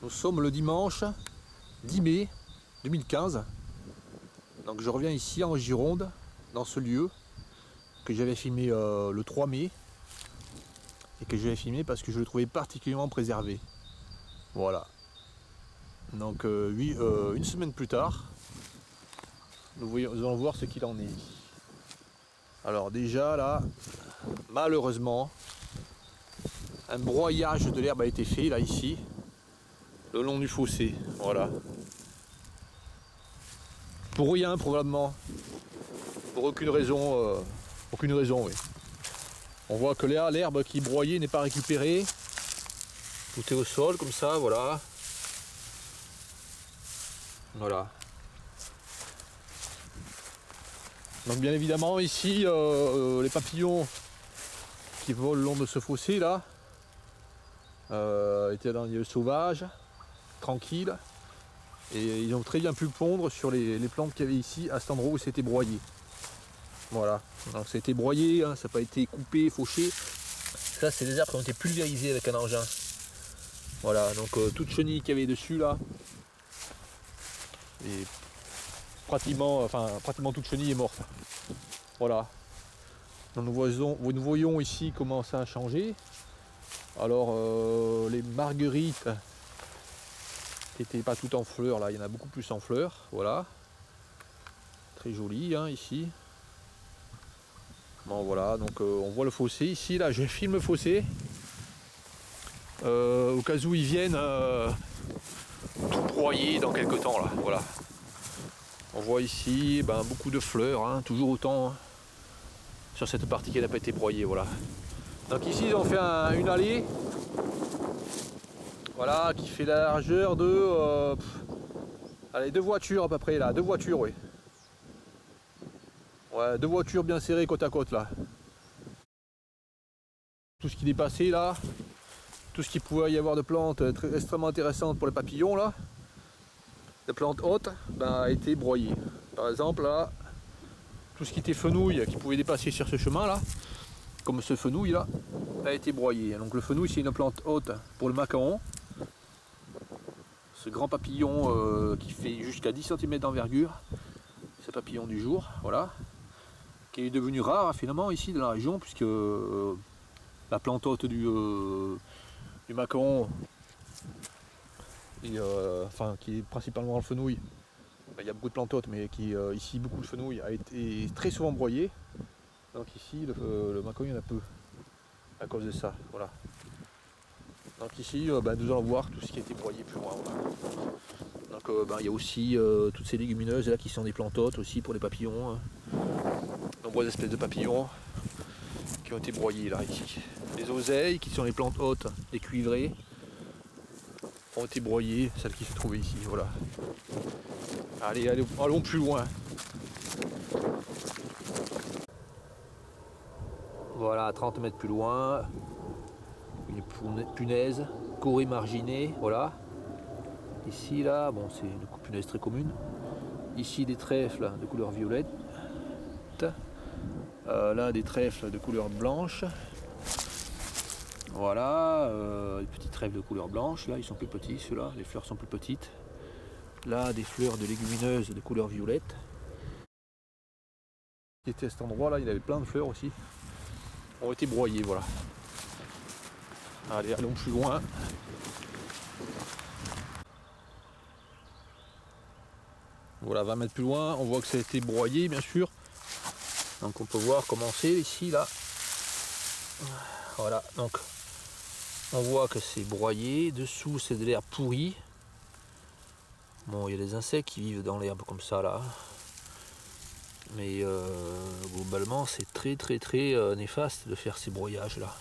Nous sommes le dimanche 10 mai 2015. Donc je reviens ici en Gironde, dans ce lieu que j'avais filmé le 3 mai et que j'avais filmé parce que je le trouvais particulièrement préservé. Voilà. Donc oui, une semaine plus tard, nous allons voir ce qu'il en est. Alors déjà là, malheureusement, un broyage de l'herbe a été fait là ici, le long du fossé. Voilà. Pour rien probablement. Pour aucune raison. Oui. On voit que là, l'herbe qui est broyée n'est pas récupérée. Tout est au sol comme ça, voilà. Voilà. Donc bien évidemment ici, les papillons qui volent le long de ce fossé là étaient dans un lieu sauvage, tranquille. Et ils ont très bien pu pondre sur les plantes qu'il y avait ici, à cet endroit où c'était broyé. Voilà, donc ça a été broyé, hein, ça n'a pas été coupé, fauché. Ça, c'est des herbes qui ont été pulvérisées avec un engin. Voilà, donc toute chenille qu'il y avait dessus là, et pratiquement toute chenille est morte. Voilà. Donc nous voyons ici comment ça a changé. Alors les marguerites qui n'étaient pas toutes en fleurs, là, il y en a beaucoup plus en fleurs. Voilà. Très joli hein, ici. Bon voilà, donc on voit le fossé ici, là je filme le fossé au cas où ils viennent tout broyer dans quelques temps là, voilà. On voit ici beaucoup de fleurs, hein, toujours autant hein, sur cette partie qui n'a pas été broyée, voilà. Donc ici ils ont fait une allée, voilà, qui fait la largeur de allez, 2 voitures à peu près là, 2 voitures oui. Ouais, 2 voitures bien serrées côte à côte là. Tout ce qui dépassait là, tout ce qu'il pouvait y avoir de plantes extrêmement intéressantes pour les papillons là, de plantes hautes, a été broyé. Par exemple là, tout ce qui était fenouil qui pouvait dépasser sur ce chemin là, comme ce fenouil là, a été broyé. Donc le fenouil c'est une plante haute pour le macaron. Ce grand papillon qui fait jusqu'à 10 cm d'envergure, ce papillon du jour, voilà. Qui est devenu rare finalement ici dans la région, puisque la plante haute du macaron, et, qui est principalement le fenouil, il y a beaucoup de plantes hautes, mais qui ici beaucoup de fenouil a été très souvent broyé. Donc ici le macaron il y en a peu à cause de ça, voilà. Donc ici nous allons voir tout ce qui a été broyé plus loin. Voilà. Donc il y a aussi toutes ces légumineuses là qui sont des plantes hautes aussi pour les papillons. Hein. Nombreuses espèces de papillons qui ont été broyés là ici. Les oseilles qui sont les plantes hautes, les cuivrées, ont été broyées, celles qui se trouvaient ici, voilà. Allez, allons plus loin. Voilà, 30 mètres plus loin, une punaise, corée marginée, voilà. Ici là, bon c'est une punaise très commune. Ici des trèfles de couleur violette. Là des trèfles de couleur blanche, voilà, les petits trèfles de couleur blanche, là ils sont plus petits, ceux-là, les fleurs sont plus petites. Là des fleurs de légumineuses de couleur violette. Qui était à cet endroit là, il avait plein de fleurs aussi, ont été broyées, voilà. Allez, allons plus loin. Voilà, 20 mètres plus loin, on voit que ça a été broyé bien sûr. Donc on peut voir comment c'est ici là. Voilà, donc on voit que c'est broyé. Dessous c'est de l'herbe pourrie. Bon, il y a des insectes qui vivent dans l'herbe comme ça là. Mais globalement c'est très néfaste de faire ces broyages là.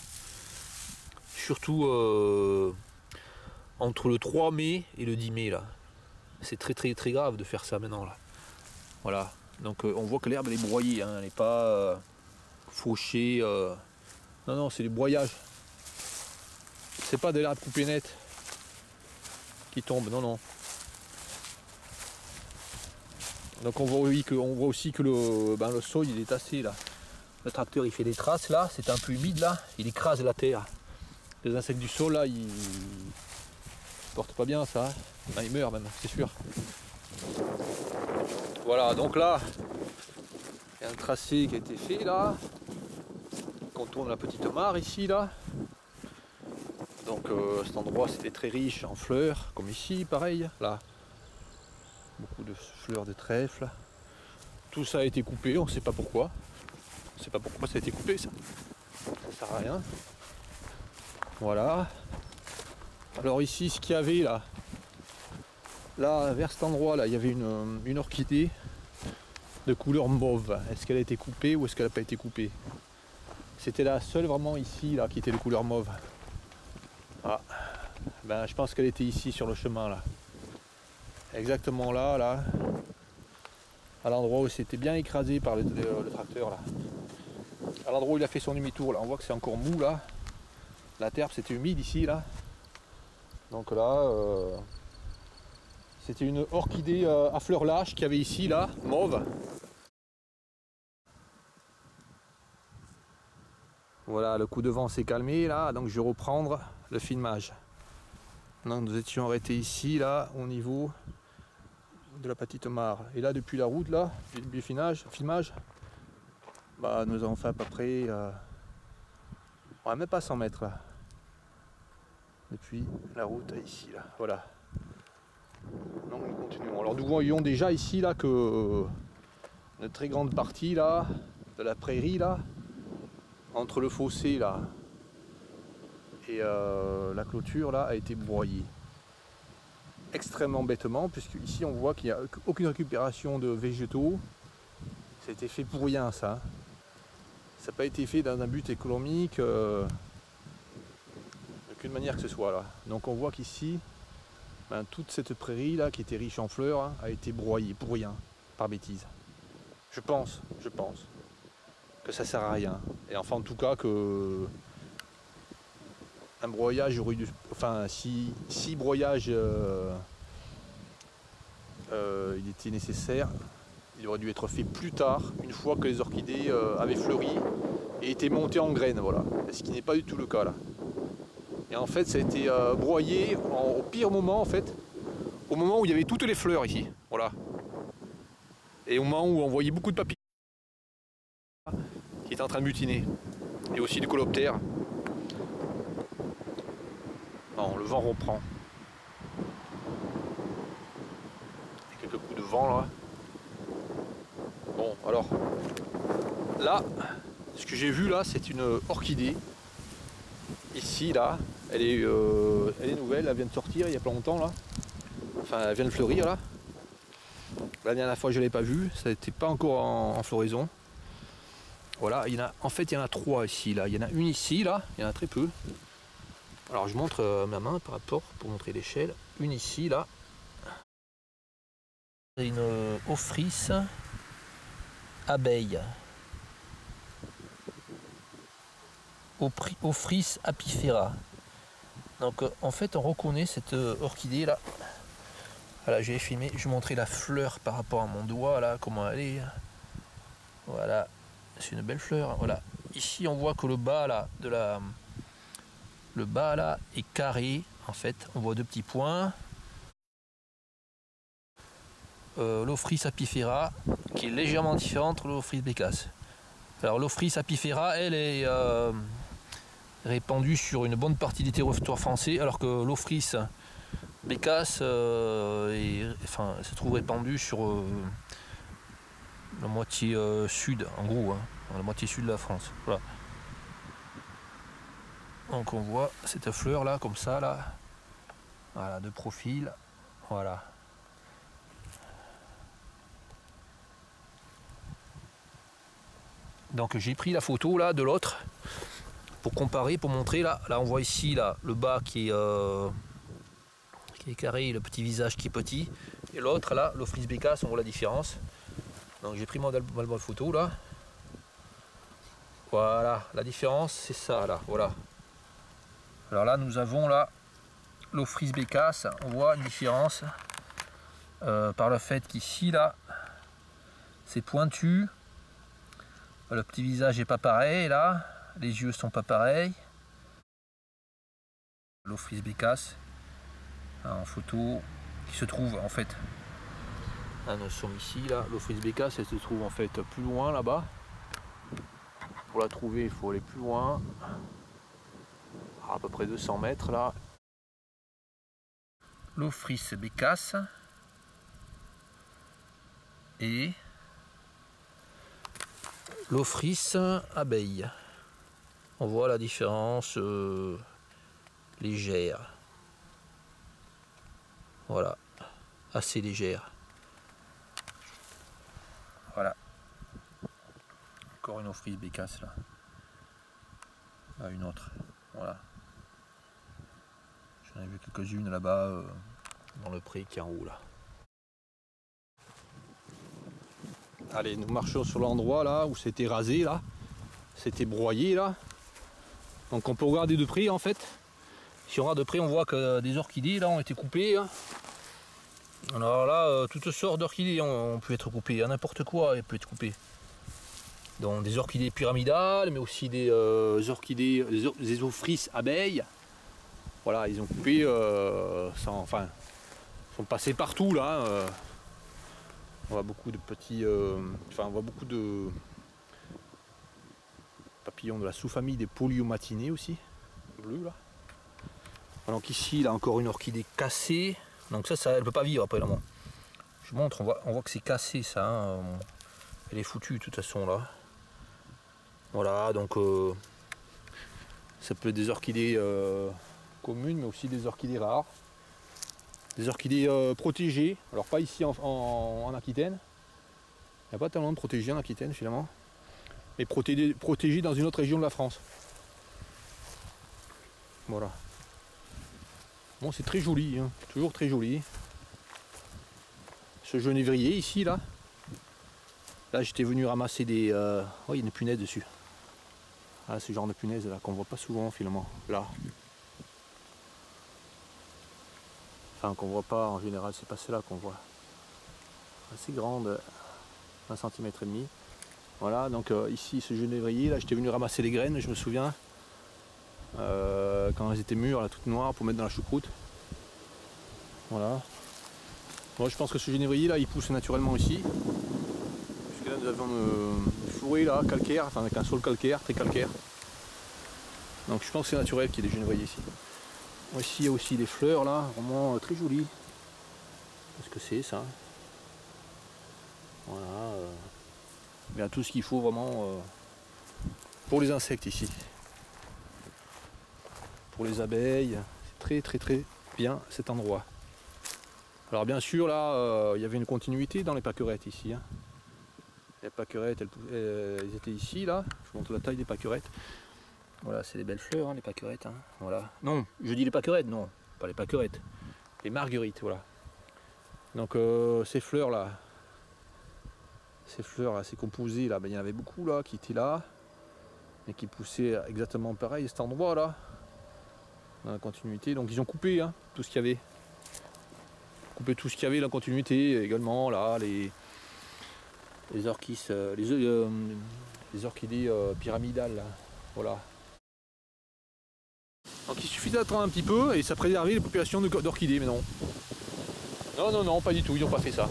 Surtout entre le 3 mai et le 10 mai là. C'est très grave de faire ça maintenant là. Voilà. Donc on voit que l'herbe elle est broyée, hein, elle n'est pas fauchée. Non, c'est du broyage. C'est pas de l'herbe coupée nette qui tombe, non. Donc on voit aussi que le sol il est tassé là. Le tracteur il fait des traces là, c'est un peu humide là, il écrase la terre. Les insectes du sol là, porte pas bien ça. Ah, il meurt même, c'est sûr. Voilà, donc là, il y a un tracé qui a été fait là. On contourne la petite mare ici là. Donc cet endroit c'était très riche en fleurs, comme ici, pareil, là. Beaucoup de fleurs de trèfle. Tout ça a été coupé, on ne sait pas pourquoi. On ne sait pas pourquoi ça a été coupé ça. Ça sert à rien. Voilà. Alors ici, ce qu'il y avait là, vers cet endroit là, il y avait une orchidée de couleur mauve. Est-ce qu'elle a été coupée ou est-ce qu'elle n'a pas été coupée? C'était la seule vraiment ici là qui était de couleur mauve. Ah, ben je pense qu'elle était ici sur le chemin là. Exactement là, à l'endroit où c'était bien écrasé par le tracteur là. À l'endroit où il a fait son demi-tour là, on voit que c'est encore mou là. La terre c'était humide ici là. Donc là, c'était une orchidée à fleurs lâches qu'il y avait ici là, mauve. Voilà, le coup de vent s'est calmé là, donc je vais reprendre le filmage. Donc nous étions arrêtés ici là, au niveau de la petite mare. Et là, depuis la route là, du filmage, bah, nous avons fait à peu près, ouais, même pas 100 mètres là. Depuis la route ici là, voilà. Donc nous continuons. Alors nous voyons déjà ici là que une très grande partie là de la prairie là, entre le fossé là et la clôture là, a été broyée. Extrêmement bêtement, puisque ici on voit qu'il n'y a aucune récupération de végétaux. Ça a été fait pour rien ça. Ça n'a pas été fait dans un but économique, d'aucune manière que ce soit là. Donc on voit qu'ici, ben, toute cette prairie là qui était riche en fleurs hein, a été broyée pour rien, par bêtise. Je pense que ça sert à rien. Et enfin en tout cas que un broyage aurait dû, enfin si broyage il était nécessaire, il aurait dû être fait plus tard, une fois que les orchidées avaient fleuri et étaient montées en graines, voilà. Ce qui n'est pas du tout le cas là. Et en fait ça a été broyé au pire moment en fait, au moment où il y avait toutes les fleurs ici, voilà. Et au moment où on voyait beaucoup de papillons qui étaient en train de butiner. Et aussi du coloptère. Non, le vent reprend. Il y a quelques coups de vent là. Bon, alors là, ce que j'ai vu là, c'est une orchidée. Ici, là, elle est nouvelle, elle vient de sortir il y a pas longtemps là. Enfin, elle vient de fleurir là. La dernière fois, je ne l'ai pas vue, ça n'était pas encore en floraison. Voilà, en fait, il y en a 3 ici là. Il y en a une ici là, il y en a très peu. Alors, je montre ma main par rapport pour montrer l'échelle. Une ici là. C'est une Ophrys abeille. Ophrys apifera. Donc en fait on reconnaît cette orchidée là. Voilà, j'ai filmé, je vais montrer la fleur par rapport à mon doigt là, comment elle est. Voilà, c'est une belle fleur. Voilà, ici on voit que le bas là est carré. En fait, on voit 2 petits points. L'Ophrys apifera qui est légèrement différente de l'Ophrys bécasse. Alors l'Ophrys apifera, elle est répandue sur une bonne partie des territoires français, alors que l'Ophrys bécasse se trouve répandue sur la moitié sud, en gros, hein, la moitié sud de la France. Voilà. Donc on voit cette fleur là, comme ça là, voilà, de profil, voilà. Donc j'ai pris la photo là de l'autre pour comparer, pour montrer là. Là on voit ici là le bas qui est carré, le petit visage qui est petit, et l'autre là, l'Ophrys bécasse, on voit la différence. Donc j'ai pris mon album photo là. Voilà, la différence c'est ça là, voilà. Alors là nous avons là l'Ophrys bécasse, on voit une différence par le fait qu'ici là c'est pointu. Le petit visage n'est pas pareil là, les yeux sont pas pareils. L'Ophrys bécasse. en photo, qui se trouve en fait. Nous sommes ici, là, l'Ophrys bécasse, elle se trouve en fait plus loin là-bas. Pour la trouver, il faut aller plus loin, à peu près 200 mètres là. L'Ophrys bécasse et l'Ophrys abeille. On voit la différence légère. Voilà, assez légère. Voilà. Encore une Ophrys bécasse là. Ah, une autre. Voilà. J'en ai vu quelques-unes là-bas dans le pré qui est en haut là. Allez, nous marchons sur l'endroit là où c'était rasé là. C'était broyé là. Donc on peut regarder de près en fait. Si on regarde de près, on voit que des orchidées là ont été coupées. Hein. Alors là, toutes sortes d'orchidées ont pu être coupées, n'importe quoi peut être coupé. Donc des orchidées pyramidales, mais aussi des orchidées, des Ophrys abeilles. Voilà, ils ont coupé, enfin, ils sont passés partout là. On voit beaucoup de petits, enfin on voit beaucoup de papillons de la sous-famille des Polyomatinées aussi, bleu là. Donc ici, là encore une orchidée cassée. Donc ça elle ne peut pas vivre après là. Bon. Je montre, on voit que c'est cassé ça. Hein. Elle est foutue de toute façon là. Voilà, donc ça peut être des orchidées communes, mais aussi des orchidées rares. Des orchidées protégées. Alors pas ici en Aquitaine. Il n'y a pas tellement de protégées en Aquitaine finalement. Mais protégées dans une autre région de la France. Voilà. Bon, c'est très joli, hein. Toujours très joli. Ce genévrier ici, là. Là, j'étais venu ramasser des... Oh, il y a une punaise dessus. Ah, ce genre de punaise là qu'on voit pas souvent finalement. Là. Enfin, qu'on voit pas en général, c'est pas celle-là qu'on voit. Assez grande, 1 cm et demi. Voilà, donc ici, ce genévrier, là, j'étais venu ramasser les graines, je me souviens. Quand elles étaient mûres, là, toutes noires, pour mettre dans la choucroute. Voilà. Moi je pense que ce genévrier là il pousse naturellement ici. Puisque là nous avons une forêt là, calcaire, enfin avec un sol calcaire, très calcaire. Donc je pense que c'est naturel qu'il y ait des genévriers ici. Ici il y a aussi des fleurs là, vraiment très jolies. Qu'est-ce que c'est ça? Voilà. Il y a tout ce qu'il faut vraiment pour les insectes ici. Pour les abeilles, c'est très bien cet endroit. Alors bien sûr là, il y avait une continuité dans les pâquerettes ici. Hein. Les pâquerettes, elles étaient ici là. Je vous montre la taille des pâquerettes. Voilà, c'est des belles fleurs hein, les pâquerettes. Hein. Voilà. Non, je dis les pâquerettes, non, pas les pâquerettes. Les marguerites, voilà. Donc ces fleurs là, ces composés là, ben, il y en avait beaucoup là qui étaient là et qui poussaient exactement pareil à cet endroit là. Dans la continuité, donc ils ont coupé hein, tout ce qu'il y avait. Coupé tout ce qu'il y avait, la continuité également, là, les orchis, les orchidées pyramidales, là. Voilà. Donc il suffit d'attendre un petit peu et ça préservait les populations d'orchidées, mais non. Non, pas du tout, ils n'ont pas fait ça.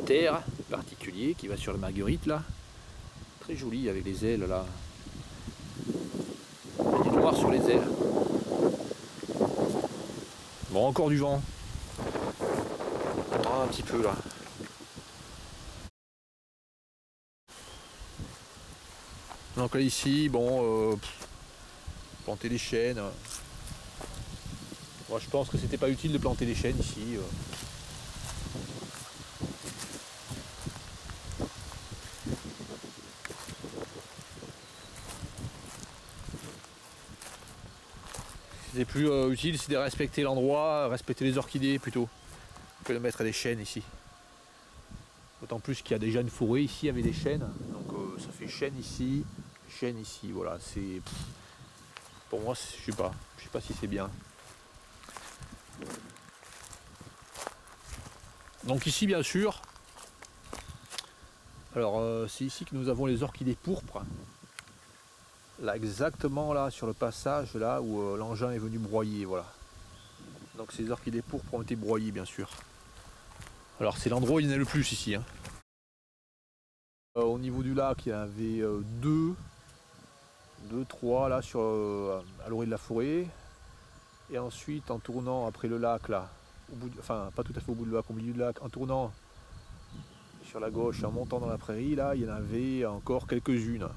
Terre particulier qui va sur la marguerite là, très joli avec les ailes là, il est noir sur les ailes. Bon, encore du vent, un petit peu là. Donc là ici, bon, planter des chênes. Moi je pense que c'était pas utile de planter des chênes ici. C'est plus utile, c'est de respecter l'endroit, respecter les orchidées plutôt, que de mettre des chênes ici. D'autant plus qu'il y a déjà une forêt ici avec des chênes, donc ça fait chêne ici, voilà. C'est pour moi, je sais pas si c'est bien. Donc ici bien sûr, alors c'est ici que nous avons les orchidées pourpres. Là exactement là sur le passage là où l'engin est venu broyer, voilà. Donc ces orchidées pourpres ont été broyées bien sûr. Alors c'est l'endroit où il y en a le plus ici. Hein. Au niveau du lac, il y en avait deux, trois là sur, à l'orée de la forêt. Et ensuite en tournant après le lac là, au bout enfin pas tout à fait au bout du lac, au milieu du lac, en tournant sur la gauche, en montant dans la prairie là, il y en avait encore quelques-unes.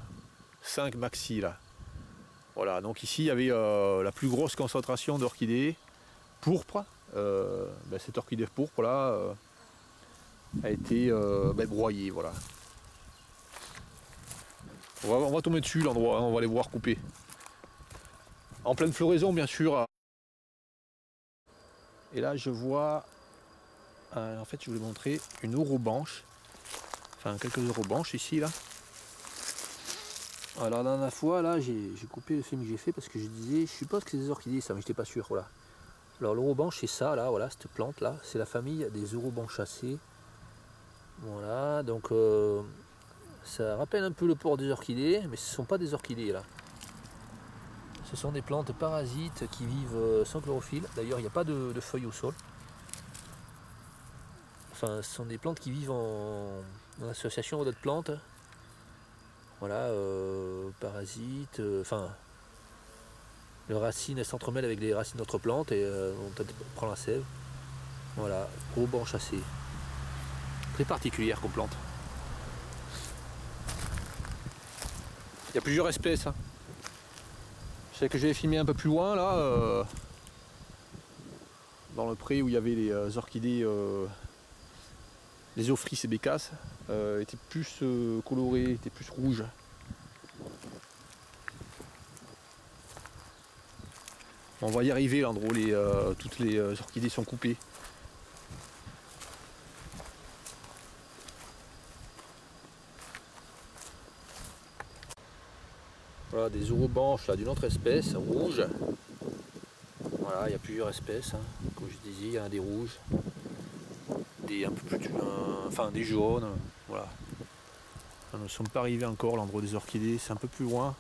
5 maxi là. Voilà, donc ici il y avait la plus grosse concentration d'orchidées pourpres. Cette orchidée pourpre là a été broyée, voilà. On va tomber dessus l'endroit, hein, on va les voir couper. En pleine floraison bien sûr. Et là je vois, en fait je vais vous montrer une orobanche, enfin quelques orobanches ici là. Alors la dernière fois là j'ai coupé le film que j'ai fait parce que je disais, je suppose que c'est des orchidées ça, mais j'étais pas sûr, voilà. Alors l'orobanche c'est ça là, voilà, cette plante là, c'est la famille des orobanchacées. Voilà, donc ça rappelle un peu le port des orchidées, mais ce ne sont pas des orchidées là. Ce sont des plantes parasites qui vivent sans chlorophylle. D'ailleurs, il n'y a pas de feuilles au sol. Enfin, ce sont des plantes qui vivent en association d'autres plantes. Voilà, parasites. Enfin, les racines s'entremêlent avec les racines d'autres plantes et on prend la sève. Voilà, orobanchacée. Très particulière comme plante. Il y a plusieurs espèces. Hein. Je sais que j'avais filmé un peu plus loin là, dans le pré où il y avait les orchidées, les ophrys et bécasses, étaient plus colorées, étaient plus rouges. On va y arriver l'endroit où toutes les orchidées sont coupées. Voilà, des orobanches d'une autre espèce, rouge. Voilà, il y a plusieurs espèces, hein. Comme je disais, il y en a des rouges, des un peu plus, enfin des jaunes, voilà. Nous ne sommes pas arrivés encore à l'endroit des orchidées, c'est un peu plus loin.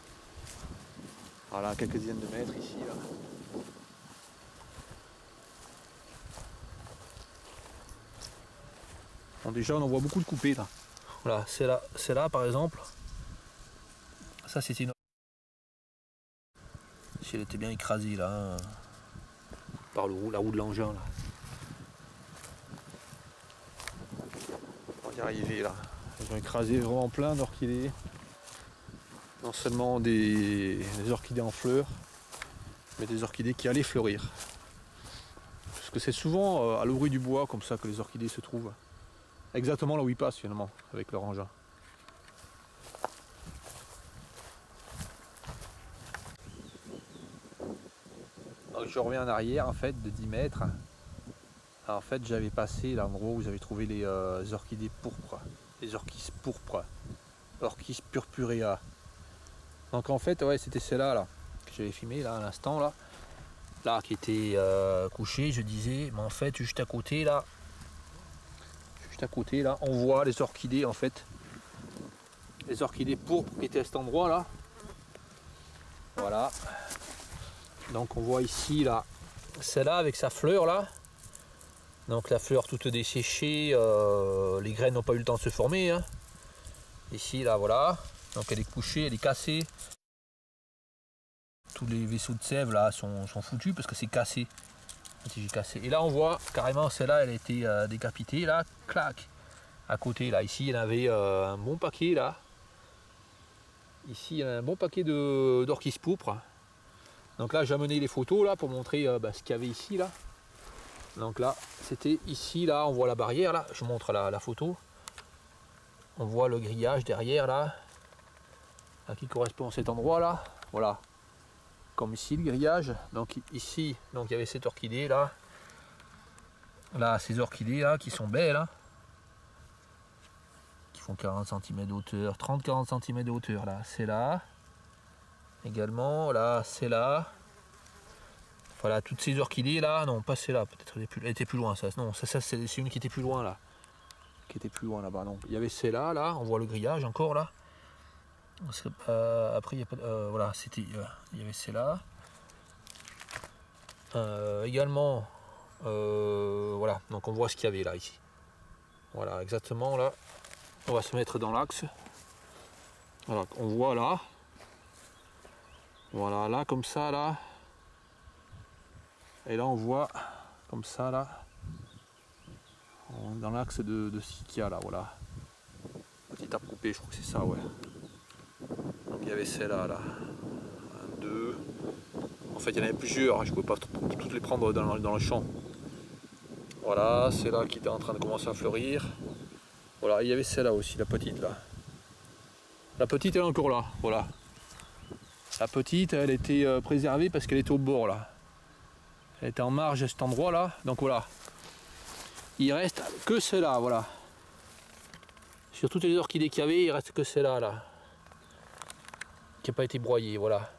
Voilà, quelques dizaines de mètres ici. Là. Bon, déjà on en voit beaucoup de coupées là. Voilà, c'est là par exemple. Ça c'était une... Si elle était bien écrasée là, hein, par la roue de l'engin là. On va y arriver là. Ils ont écrasé vraiment plein d'orchidées. Non seulement des orchidées en fleurs, mais des orchidées qui allaient fleurir. Parce que c'est souvent à l'orée du bois comme ça que les orchidées se trouvent. Exactement là où ils passent finalement, avec leur engin. Donc je reviens en arrière en fait de 10 mètres. Alors, en fait j'avais passé l'endroit où j'avais trouvé les orchidées pourpres, les orchis pourpres, Orchis purpurea. Donc en fait ouais c'était celle-là là, que j'avais filmé là à l'instant là qui était couchée, je disais, mais en fait juste à côté là, on voit les orchidées en fait, les orchidées pourpres qui étaient à cet endroit là. Voilà. Donc on voit ici là, celle-là avec sa fleur là. Donc la fleur toute desséchée, les graines n'ont pas eu le temps de se former. Hein. Ici là voilà, donc elle est couchée, elle est cassée. Tous les vaisseaux de sève là sont foutus parce que c'est cassé. Et là on voit carrément celle-là, elle a été décapitée là, clac. À côté là, ici il y en avait un bon paquet là. Ici il y a un bon paquet d'orchis pourpres. Donc là j'ai amené les photos là pour montrer ce qu'il y avait ici là. Donc là c'était ici là, on voit la barrière là, je montre la photo. On voit le grillage derrière là qui correspond à cet endroit là. Voilà. Comme ici le grillage. Donc ici donc il y avait cette orchidée là. Là ces orchidées là qui sont belles là. Qui font 40 cm de hauteur, 30-40 cm de hauteur là. C'est là. Également là, c'est là. Voilà, toutes ces orchidées là, non pas celle-là, peut-être elle était plus loin, ça. Non, ça c'est une qui était plus loin là. Qui était plus loin là-bas, non. Il y avait celle-là, là, on voit le grillage encore là. Après, il y a pas, voilà, c'était, il y avait celle-là. Également, voilà, donc on voit ce qu'il y avait là ici. Voilà, exactement là. On va se mettre dans l'axe. Voilà, on voit là. Voilà, là comme ça là. Et là on voit comme ça là. Dans l'axe de ce qu'il y a là, voilà. Petit arbre coupé, je crois que c'est ça, ouais. Donc il y avait celle-là, là. 1, 2. En fait, il y en avait plusieurs, hein, je ne pouvais pas toutes les prendre dans le champ. Voilà, c'est là qui était en train de commencer à fleurir. Voilà, il y avait celle-là aussi, la petite là. La petite elle est encore là, voilà. La petite, elle était préservée parce qu'elle était au bord là. Elle était en marge à cet endroit là, donc voilà. Il reste que celle-là, voilà. Sur toutes les orchidées qu'il y avait, il reste que celle-là, là. Qui n'a pas été broyée, voilà.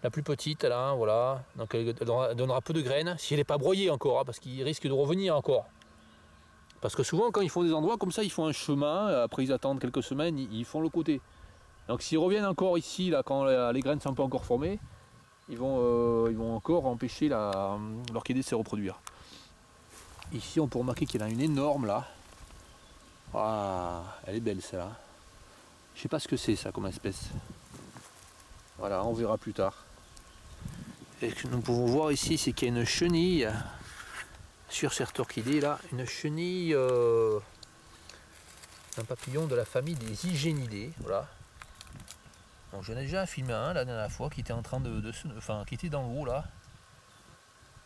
La plus petite, là, voilà. Donc elle donnera peu de graines, si elle n'est pas broyée encore, hein, parce qu'il risque de revenir encore. Parce que souvent, quand ils font des endroits comme ça, ils font un chemin, après ils attendent quelques semaines, ils font le côté. Donc s'ils reviennent encore ici, là, quand les graines ne sont pas encore formées, ils vont encore empêcher l'orchidée de se reproduire. Ici, on peut remarquer qu'il y en a une énorme, là. Ah, elle est belle, celle-là. Je sais pas ce que c'est, ça, comme espèce. Voilà, on verra plus tard. Et ce que nous pouvons voir ici, c'est qu'il y a une chenille sur cette orchidée là, une chenille d'un papillon de la famille des Hygienidés. Voilà. Bon, j'en ai déjà filmé un la dernière fois qui était en train qui était dans l'eau là,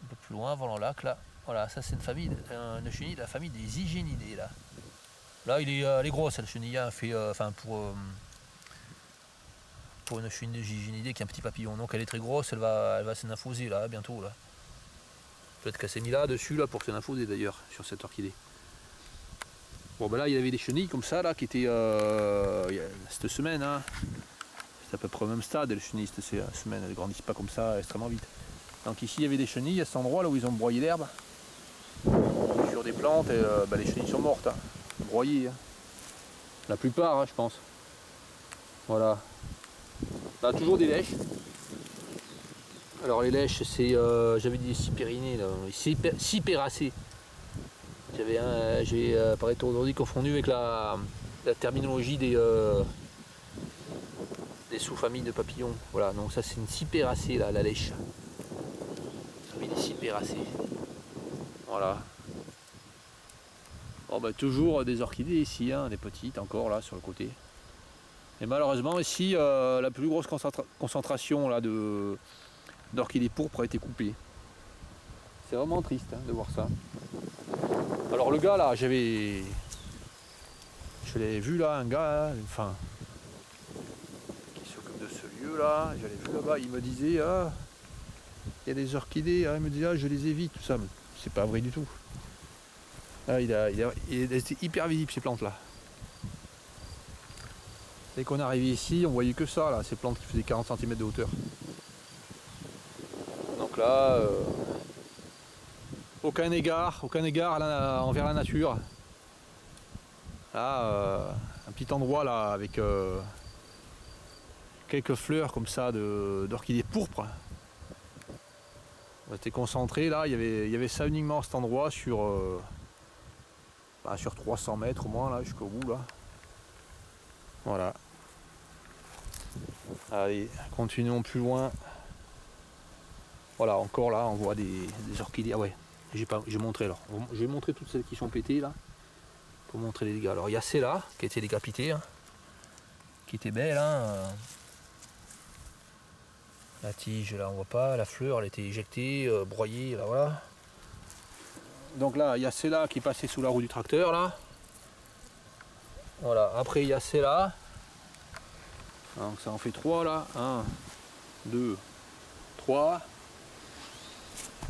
un peu plus loin avant le lac là. Voilà, ça c'est une chenille de la famille des Hygienidés là. Là, elle est grosse, la chenille, hein, fait, pour une chenille de Hygienidés qui est un petit papillon. Donc elle est très grosse, elle va s'infuser là, bientôt là. Peut-être qu'elle s'est mis là dessus là pour s'infuser d'ailleurs sur cette orchidée. Bon ben là il y avait des chenilles comme ça là qui étaient cette semaine, hein. C'est à peu près au même stade les chenilles cette semaine, elles ne grandissent pas comme ça extrêmement vite. Donc ici il y avait des chenilles à cet endroit là où ils ont broyé l'herbe. Sur des plantes et les chenilles sont mortes, hein, broyées. Hein. La plupart, hein, je pense. Voilà. Là toujours des lèches. Alors les lèches, c'est, j'avais des cypérinées, cypéracées. J'ai paraît aujourd'hui confondu avec la terminologie des sous-familles de papillons. Voilà, donc ça c'est une cypéracée là, la lèche. Ça des cypéracées. Voilà. Bon bah toujours des orchidées ici, hein, des petites encore là sur le côté. Et malheureusement ici la plus grosse concentration là d'orchidées pourpres a été coupée. C'est vraiment triste, hein, de voir ça. Alors le gars là, je l'ai vu là, un gars, enfin, qui s'occupe de ce lieu là, je l'ai vu là-bas, il me disait ah, il y a des orchidées, ah, il me dit ah, je les évite, tout ça, mais c'est pas vrai du tout. Là, il était hyper visible ces plantes là. Dès qu'on est arrivé ici, on voyait que ça là, ces plantes qui faisaient 40 cm de hauteur. Donc là, aucun égard envers la nature. Là, un petit endroit là avec quelques fleurs comme ça d'orchidées pourpres. On était concentré là, il y avait ça uniquement à cet endroit sur 300 mètres au moins là jusqu'au bout là. Voilà. Allez, continuons plus loin. Voilà, encore là, on voit des orchidées. Ah ouais, j'ai montré alors. Je vais montrer toutes celles qui sont pétées là. Pour montrer les dégâts. Alors il y a celle-là qui a été décapitée, hein, qui était belle. Hein. La tige là on voit pas, la fleur elle était éjectée, broyée, là voilà. Donc là il y a celle-là qui est passée sous la roue du tracteur là. Voilà, après il y a celle-là. Donc ça en fait 3 là. 1, 2, 3.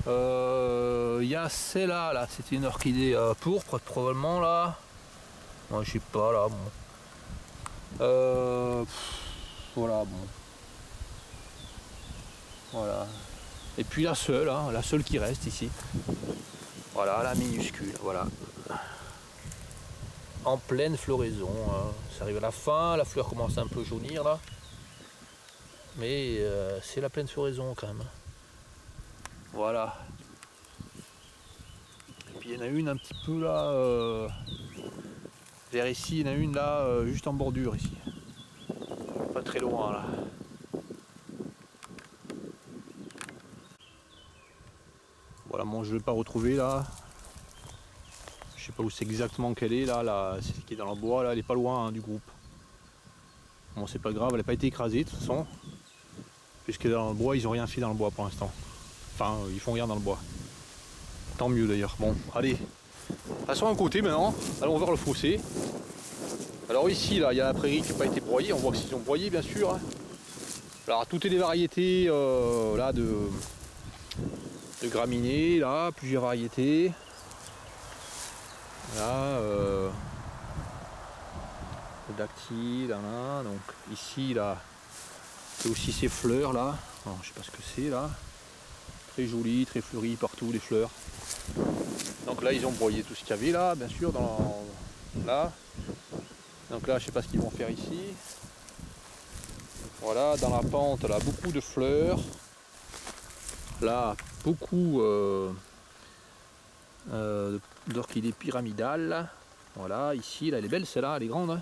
Il y a celle-là, là, c'était une orchidée pourpre probablement là. Moi je sais pas là, bon. Voilà, bon. Voilà. Et puis la seule qui reste ici. Voilà, la minuscule, voilà. En pleine floraison, hein. Ça arrive à la fin, la fleur commence un peu à jaunir là. Mais c'est la pleine floraison quand même. Voilà. Et puis il y en a une un petit peu là, vers ici, il y en a une là, juste en bordure ici. Pas très loin là. Voilà, bon, je ne l'ai pas retrouvé là. Je sais pas où c'est exactement qu'elle est là, c'est qui est dans le bois là, elle est pas loin hein, du groupe. Bon, c'est pas grave, elle n'a pas été écrasée de toute façon. Puisque dans le bois, ils ont rien fait dans le bois pour l'instant. Enfin, ils font rien dans le bois. Tant mieux d'ailleurs. Bon, allez. Passons à un côté maintenant. Allons voir le fossé. Alors ici, là, il y a la prairie qui n'a pas été broyée. On voit qu'ils ont broyé, bien sûr. Hein. Alors, toutes les variétés là, de graminées, là, plusieurs variétés. Là, dactyle, là, donc ici, là, c'est aussi ces fleurs, là. Alors, je sais pas ce que c'est, là. Très joli, très fleuri partout, les fleurs. Donc là, ils ont broyé tout ce qu'il y avait, là, bien sûr, là. Donc là, je sais pas ce qu'ils vont faire ici. Voilà, dans la pente, là, beaucoup de fleurs. Là, beaucoup d'orchidées pyramidales. Voilà, ici, là, elle est belle, celle-là, elle est grande. Hein.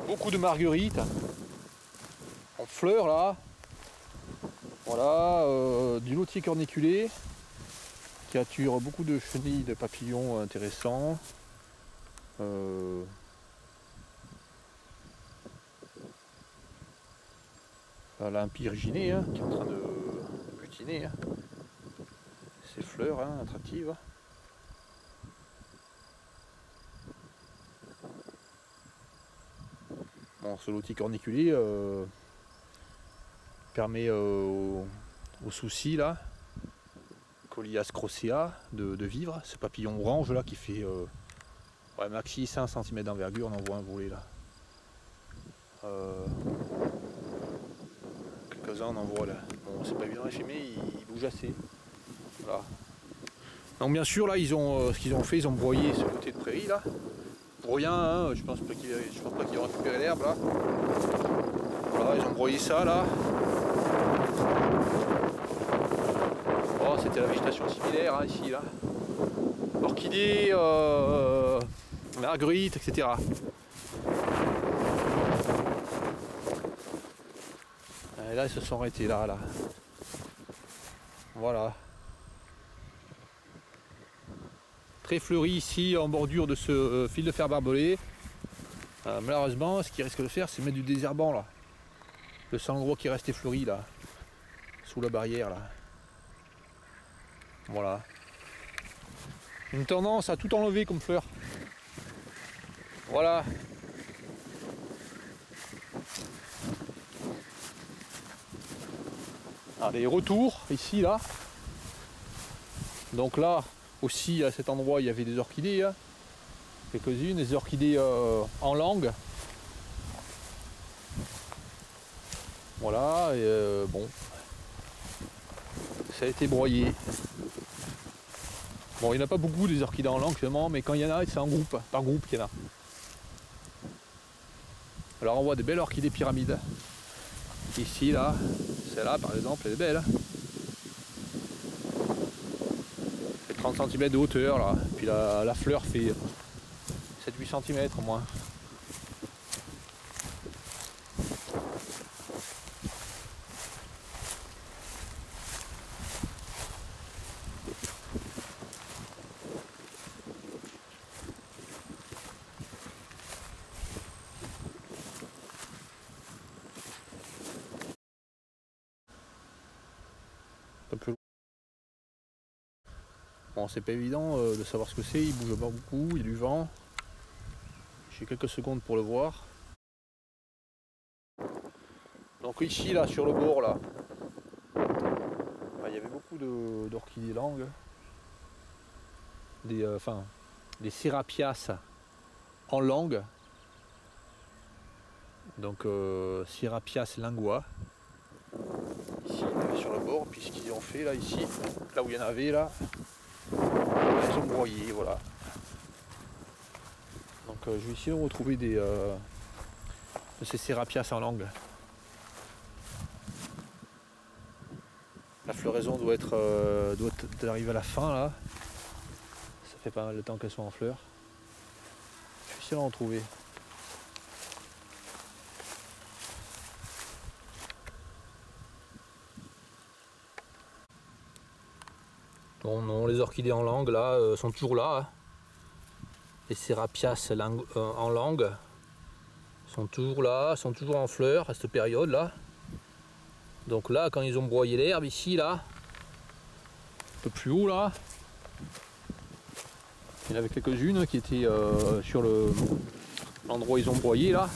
Beaucoup de marguerites en fleurs, là. Voilà, du lotier corniculé qui attire beaucoup de chenilles, de papillons intéressants. Là, un pyrginé hein, qui est en train de butiner. Hein. Ces fleurs hein, attractives. Bon, ce lotier corniculé permet aux soucis là, Colias crocea, de vivre. Ce papillon orange là qui fait ouais, maxi 5 cm d'envergure, on en voit un voler là. Quelques-uns on en voit là. Bon, c'est pas évident à filmer, il bouge assez. Voilà. Donc bien sûr là ils ont ce qu'ils ont fait, ils ont broyé ce côté de prairie là. Pour rien, hein, je pense pas qu'ils vont récupérer l'herbe là. Voilà, ils ont broyé ça là. Oh, c'était la végétation similaire hein, ici là. Orchidées, marguerites, etc. Et là ils se sont arrêtés là. Voilà. Très fleuri ici en bordure de ce fil de fer barbelé. Malheureusement, ce qu'il risque de faire, c'est mettre du désherbant là. Le seul endroit qui restait fleuri là, sous la barrière là. Voilà. Une tendance à tout enlever comme fleurs. Voilà. Allez, retour ici là. Donc là aussi à cet endroit il y avait des orchidées, hein. Quelques-unes, des orchidées en langue. Voilà, et bon, ça a été broyé. Bon, il n'y en a pas beaucoup des orchidées en langue finalement, mais quand il y en a, c'est en groupe, par groupe qu'il y en a. Alors on voit des belles orchidées pyramides. Ici, là, celle-là par exemple, elle est belle. Hein. 30 cm de hauteur là, puis la fleur fait 7-8 cm au moins. Un peu. Bon, c'est pas évident de savoir ce que c'est, il bouge pas beaucoup, il y a du vent. J'ai quelques secondes pour le voir. Donc ici, là, sur le bord, là, il y avait beaucoup d'orchidées langues. Des Serapias en langue. Donc Serapias lingua. Ici, sur le bord, puis ce qu'ils ont fait là, ici, là où il y en avait là, ils ont broyé, voilà. Donc je vais essayer de retrouver de ces Serapias en langue. La floraison doit arriver à la fin là. Ça fait pas mal de temps qu'elles sont en fleurs. Je vais essayer d'en trouver. Bon non, les orchidées en langue là sont toujours là. Hein. Les Serapias en langue sont toujours là, sont toujours en fleurs à cette période là. Donc là, quand ils ont broyé l'herbe ici là, un peu plus haut là, il y en avait quelques-unes qui étaient sur l'endroit où ils ont broyé là.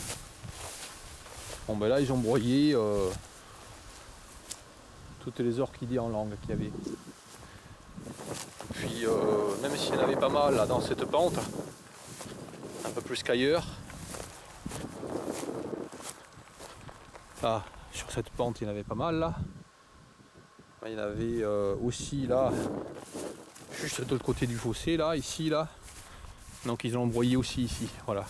Bon ben là ils ont broyé toutes les orchidées en langue qu'il y avait. Puis même s'il y en avait pas mal là dans cette pente, un peu plus qu'ailleurs. Là, sur cette pente il y en avait pas mal là. Il y en avait aussi là, juste de l'autre côté du fossé là, ici là. Donc ils ont broyé aussi ici, voilà.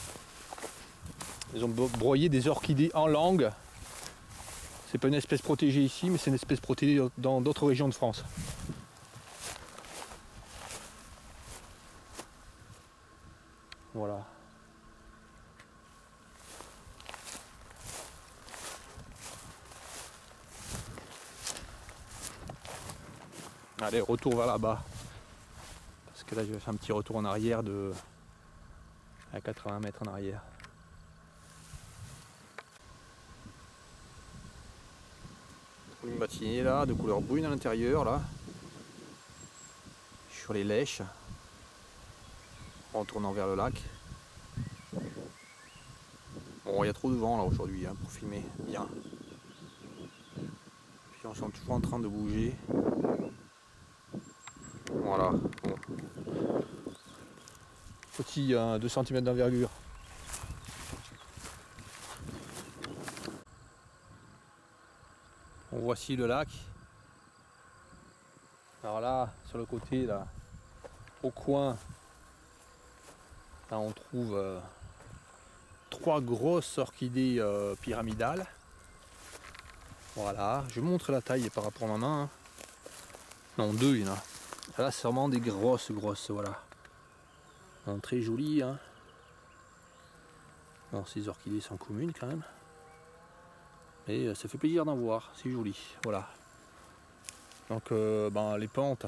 Ils ont broyé des orchidées en langue. C'est pas une espèce protégée ici, mais c'est une espèce protégée dans d'autres régions de France. Voilà. Allez, retour vers là-bas. Parce que là, je vais faire un petit retour en arrière à 80 mètres en arrière. Une matinée là, de couleur brune à l'intérieur là. Sur les lèches. En tournant vers le lac. Bon, il y a trop de vent là aujourd'hui hein, pour filmer bien. Puis on est toujours en train de bouger. Voilà. Bon. Petit 2 cm d'envergure. Bon, voici le lac. Alors là, sur le côté, là, au coin, là on trouve 3 grosses orchidées pyramidales. Voilà, je vous montre la taille par rapport à ma main. Hein. Non, 2 il y en a. Là c'est vraiment des grosses, voilà. Donc, très jolies. Hein. Bon, ces orchidées sont communes quand même. Et ça fait plaisir d'en voir, c'est joli. Voilà. Donc les pentes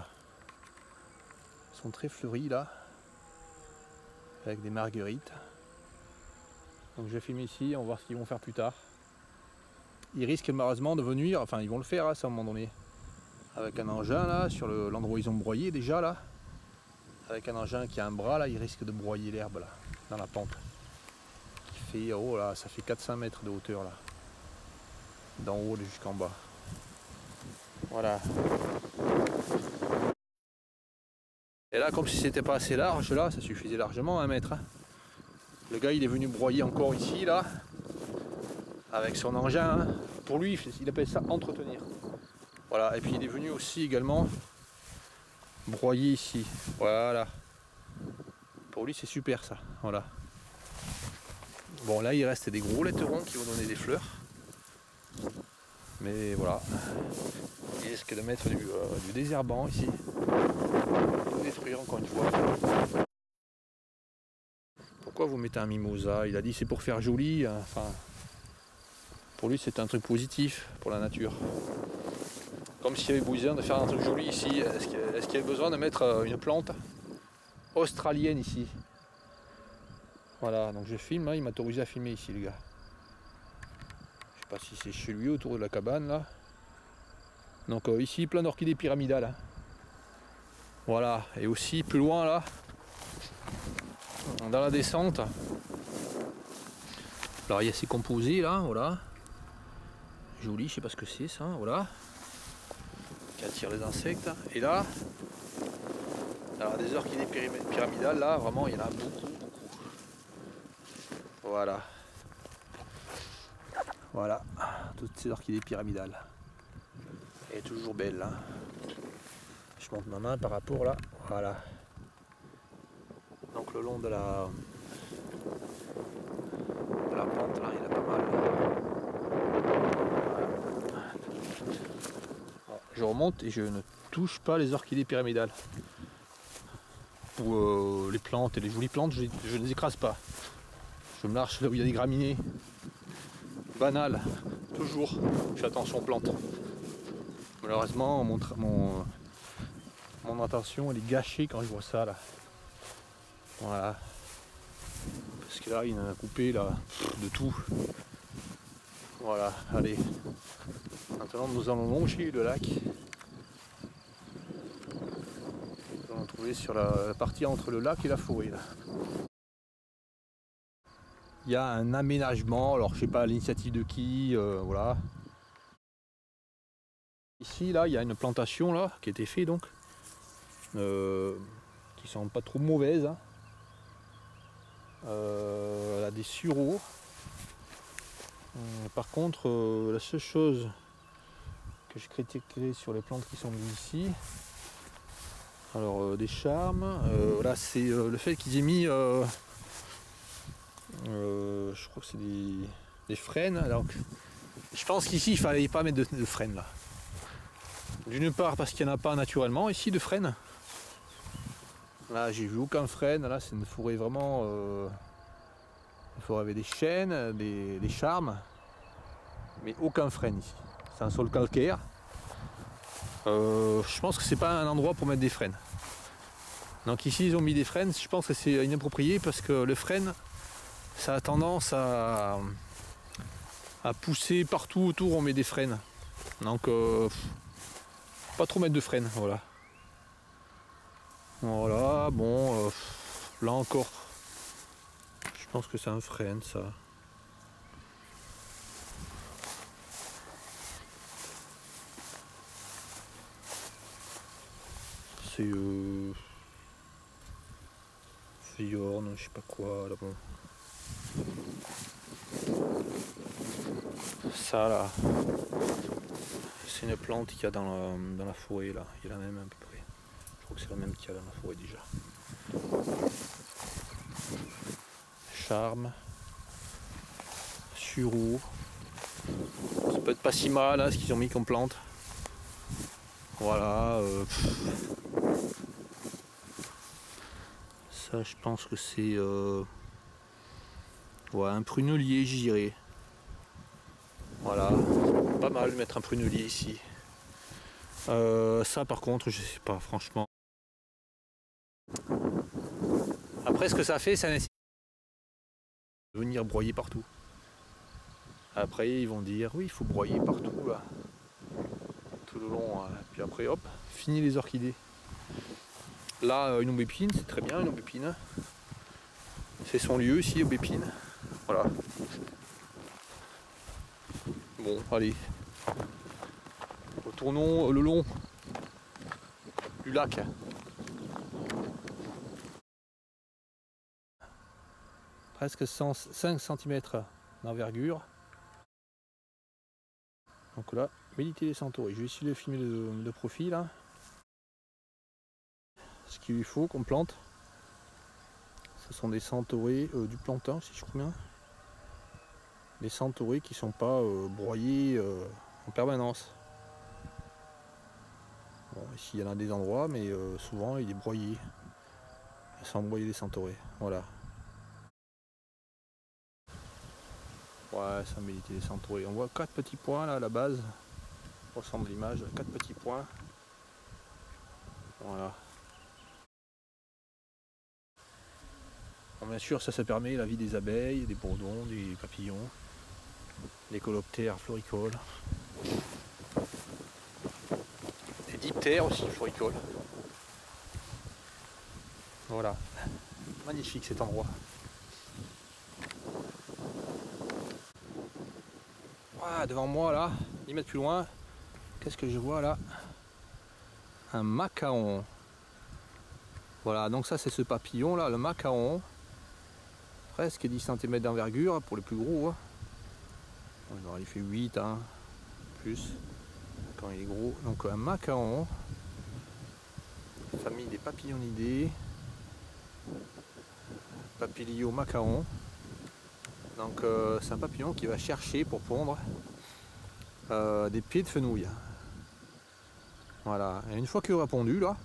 sont très fleuries là. Avec des marguerites. Donc je vais filmer ici, on va voir ce qu'ils vont faire plus tard. Ils risquent malheureusement de venir, enfin ils vont le faire hein, ça, à un moment donné. Avec un engin là, sur l'endroit où ils ont broyé déjà là. Avec un engin qui a un bras là, ils risquent de broyer l'herbe là, dans la pente. Qui fait, oh là, ça fait 400 mètres de hauteur là. D'en haut jusqu'en bas. Voilà. Et là, comme si c'était pas assez large là, ça suffisait largement 1 mètre. Hein. Le gars il est venu broyer encore ici là. Avec son engin. Hein. Pour lui, il appelle ça entretenir. Voilà, et puis il est venu aussi également broyer ici. Voilà. Pour lui c'est super ça. Voilà. Bon là il reste des gros letterons qui vont donner des fleurs. Mais voilà. Il risque de mettre du désherbant ici. Tout détruire encore une fois. Pourquoi vous mettez un mimosa? Il a dit c'est pour faire joli. Enfin, pour lui c'est un truc positif pour la nature. Comme s'il y avait besoin de faire un truc joli ici. Est-ce qu'il y a besoin de mettre une plante australienne ici? Voilà, donc je filme, hein, il m'a autorisé à filmer ici le gars. Je sais pas si c'est chez lui autour de la cabane là. Donc ici plein d'orchidées pyramidales. Hein. Voilà, et aussi plus loin là, dans la descente. Alors il y a ces composés là, voilà. Joli, je sais pas ce que c'est ça, voilà. Qui attire les insectes. Et là, alors des orchidées pyramidales, là, vraiment il y en a beaucoup. Voilà. Voilà, toutes ces orchidées pyramidales. Elle est toujours belle, hein. Je monte ma main par rapport là, voilà. Donc le long de la pente là, il y en a pas mal. Voilà. Bon, je remonte et je ne touche pas les orchidées pyramidales. Ou les plantes et les jolies plantes, je ne les écrase pas. Je me lâche là où il y a des graminées. Banal, toujours. Je fais attention aux plantes. Malheureusement, mon attention elle est gâchée quand je vois ça là. Voilà. Parce que là il en a coupé là de tout. Voilà, allez. Maintenant nous allons longer le lac. Nous allons trouver sur la partie entre le lac et la forêt là. Il y a un aménagement, alors je sais pas l'initiative de qui, voilà. Ici là il y a une plantation là qui a été faite donc. Qui sont pas trop mauvaises. Hein. Elle a des sureaux. Par contre, la seule chose que je critiquerai sur les plantes qui sont mises ici, alors des charmes, là c'est le fait qu'ils aient mis, je crois que c'est des frênes. Donc, je pense qu'ici il fallait pas mettre de frênes là. D'une part parce qu'il n'y en a pas naturellement ici de frênes. Là j'ai vu aucun frêne, là c'est une forêt vraiment, une forêt avec des chênes, des charmes, mais aucun frêne ici. C'est un sol calcaire. Je pense que c'est pas un endroit pour mettre des frênes. Donc ici ils ont mis des frênes, je pense que c'est inapproprié parce que le frêne ça a tendance à pousser partout autour, on met des frênes. Donc pas trop mettre de frênes, voilà. Voilà, bon, là encore, je pense que c'est un frêne ça. C'est Fiorne, je sais pas quoi, là bon. Ça là, c'est une plante qu'il y a dans la forêt là, il y a la même à peu près. Je crois que c'est la même qu'il y a dans la forêt déjà. Charme, sureau. Ça peut être pas si mal hein, ce qu'ils ont mis comme plante. Voilà. Ça je pense que c'est ouais, un prunelier je dirais. Voilà. Pas mal de mettre un prunelier ici. Ça par contre je sais pas franchement. Après ce que ça fait, ça nécessite de venir broyer partout. Après ils vont dire oui il faut broyer partout là. Tout le long. Puis après hop, fini les orchidées. Là une aubépine, c'est très bien une aubépine. C'est son lieu ici, aubépine. Voilà. Bon allez. Retournons le long du lac. Presque 5 cm d'envergure. Donc là, méditer les centaures. Je vais essayer de filmer de profil. Hein. Ce qu'il lui faut qu'on plante, ce sont des centaurées du plantain, si je crois bien. Des centaurées qui ne sont pas broyées en permanence. Bon, ici il y en a des endroits, mais souvent il est broyé. Sans broyer des centaurées. Voilà. Ouais, ça méditer les centaurées. On voit 4 petits points là à la base. Ressemble l'image, 4 petits points. Voilà. Bon, bien sûr, ça permet la vie des abeilles, des bourdons, des papillons, des coloptères floricoles, des diptères aussi floricoles. Voilà. Magnifique cet endroit. Voilà, devant moi là, 10 mètres plus loin, qu'est-ce que je vois là? Un macaon. Voilà, donc ça c'est ce papillon là, le macaon. Presque 10 cm d'envergure pour les plus gros. Hein. Alors, il fait 8, hein, plus. quand il est gros. Donc un macaon, famille des papillonidés, Papilio macaon. Donc c'est un papillon qui va chercher pour pondre des pieds de fenouil. Voilà, et une fois qu'il aura pondu là,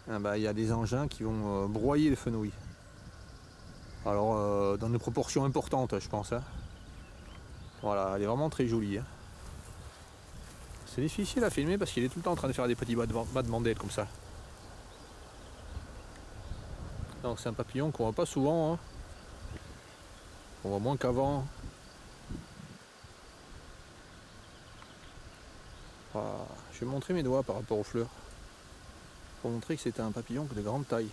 il y a des engins qui vont broyer les fenouils. Alors dans des proportions importantes, je pense. Hein. Voilà, elle est vraiment très jolie. Hein. C'est difficile à filmer parce qu'il est tout le temps en train de faire des petits bas de mandelle comme ça. Donc c'est un papillon qu'on voit pas souvent. Hein. On voit moins qu'avant. Voilà. Je vais montrer mes doigts par rapport aux fleurs. Pour montrer que c'était un papillon de grande taille.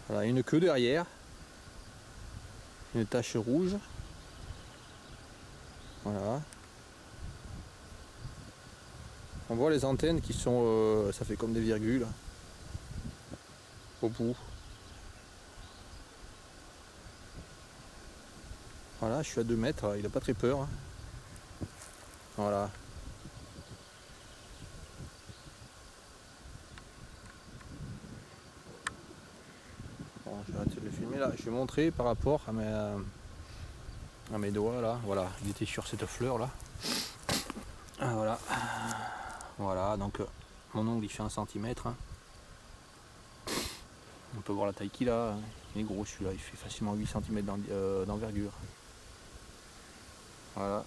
Voilà, une queue derrière, une tache rouge. Voilà. On voit les antennes qui sont, ça fait comme des virgules au bout. Voilà, je suis à 2 mètres, il n'a pas très peur. Hein. Voilà. Bon, je vais arrêter de le filmer là. Je vais montrer par rapport à mes doigts là. Voilà, il était sur cette fleur là. Ah, voilà. Voilà, donc mon ongle il fait 1 cm. Hein. On peut voir la taille qu'il a. Il est gros celui-là, il fait facilement 8 cm d'envergure. Voilà.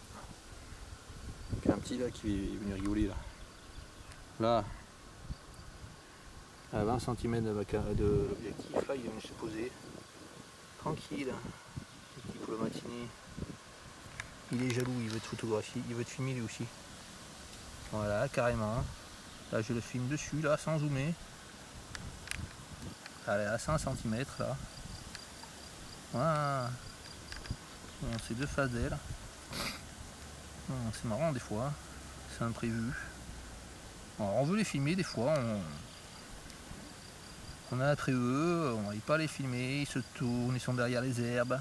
Il y a un petit là qui est venu rigoler là. Là, à 20 cm de l'objectif, là il vient se poser. Tranquille. Petit pour le matinée. Il est jaloux, il veut te photographier, il veut te filmer lui aussi. Voilà, carrément. Là je le filme dessus, là, sans zoomer. Allez, à 5 cm là. Voilà. Bon, c'est 2 faces d'aile. Bon, c'est marrant des fois. C'est imprévu. Alors, on veut les filmer des fois. On a après eux, on n'arrive pas à les filmer. Ils se tournent, ils sont derrière les herbes.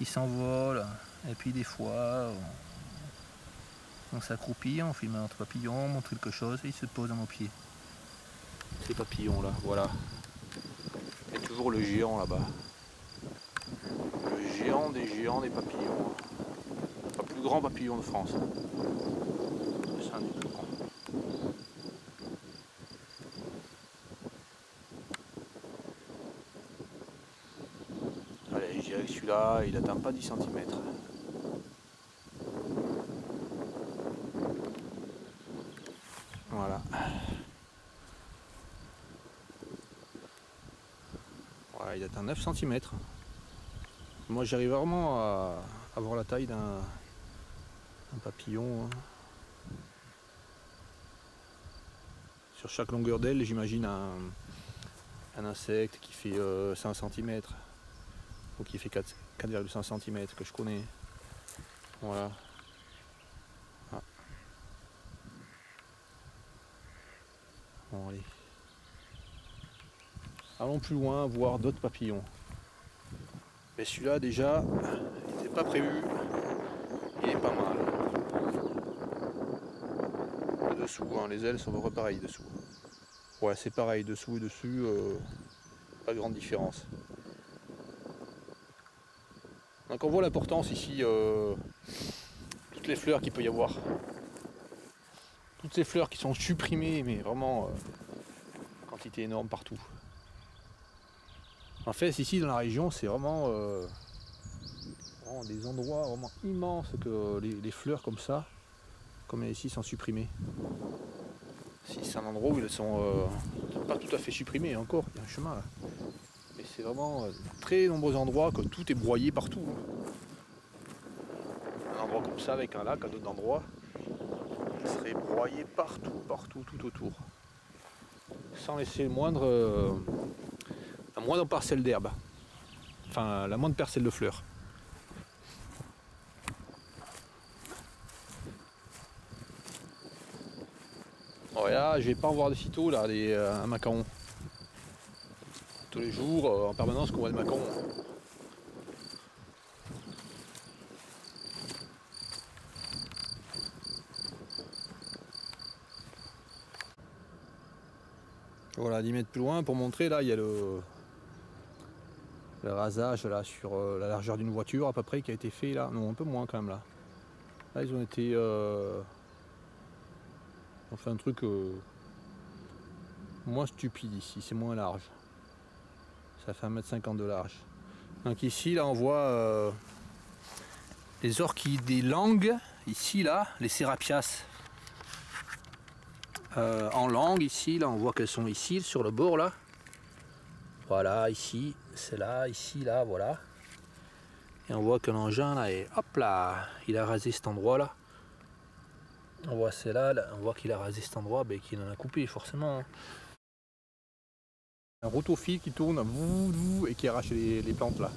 Ils s'envolent. Et puis des fois, on s'accroupit, on filme notre papillon, on montre quelque chose et ils se posent à nos pieds. Ces papillons là, voilà. Et toujours le géant là-bas. Le géant des papillons. Le plus grand papillon de France. C'est un des plus grands. Allez, je dirais que celui-là, il n'atteint pas 10 cm. Voilà. Voilà, il atteint 9 cm. Moi j'arrive vraiment à avoir la taille d'un papillon. Hein. Sur chaque longueur d'aile, j'imagine un insecte qui fait 5 cm. Ou qui fait 4,5 cm que je connais. Voilà. Ah. Bon, allez. Allons plus loin, voir d'autres papillons. Mais celui-là déjà, il n'était pas prévu. Il est pas mal. Le dessous, hein, les ailes sont pareilles dessous. Ouais, c'est pareil, dessous et dessus, pas de grande différence. Donc on voit l'importance ici, toutes les fleurs qu'il peut y avoir. Toutes ces fleurs qui sont supprimées, mais vraiment, quantité énorme partout. En fait, ici dans la région, c'est vraiment des endroits vraiment immenses que les fleurs comme ça, comme ici, sont supprimées. Si c'est un endroit où elles sont pas tout à fait supprimées encore, il y a un chemin là. Mais c'est vraiment très nombreux endroits que tout est broyé partout. Un endroit comme ça avec un lac, à d'autres endroits, il serait broyé partout, tout autour. Sans laisser la moindre parcelle d'herbe. Enfin, la moindre parcelle de fleurs. Alors là, je vais pas en voir de sitôt là, un macaron. Tous les jours, en permanence, qu'on voit des macarons. Voilà, 10 mètres plus loin pour montrer, là il y a le rasage là sur la largeur d'une voiture à peu près qui a été fait là. Non, un peu moins quand même là. Là ils ont été on fait un truc moins stupide ici, c'est moins large. Ça fait 1,50 m de large. Donc ici là on voit les orchidées langues, ici là, les sérapias en langue, ici là on voit qu'elles sont ici sur le bord là. Voilà, ici, c'est là, ici, là, voilà. Et on voit que l'engin là est, hop là, il a rasé cet endroit là. On voit c'est là, on voit qu'il a rasé cet endroit, ben, qu'il en a coupé forcément. Un rotofil qui tourne et qui arrache les plantes là.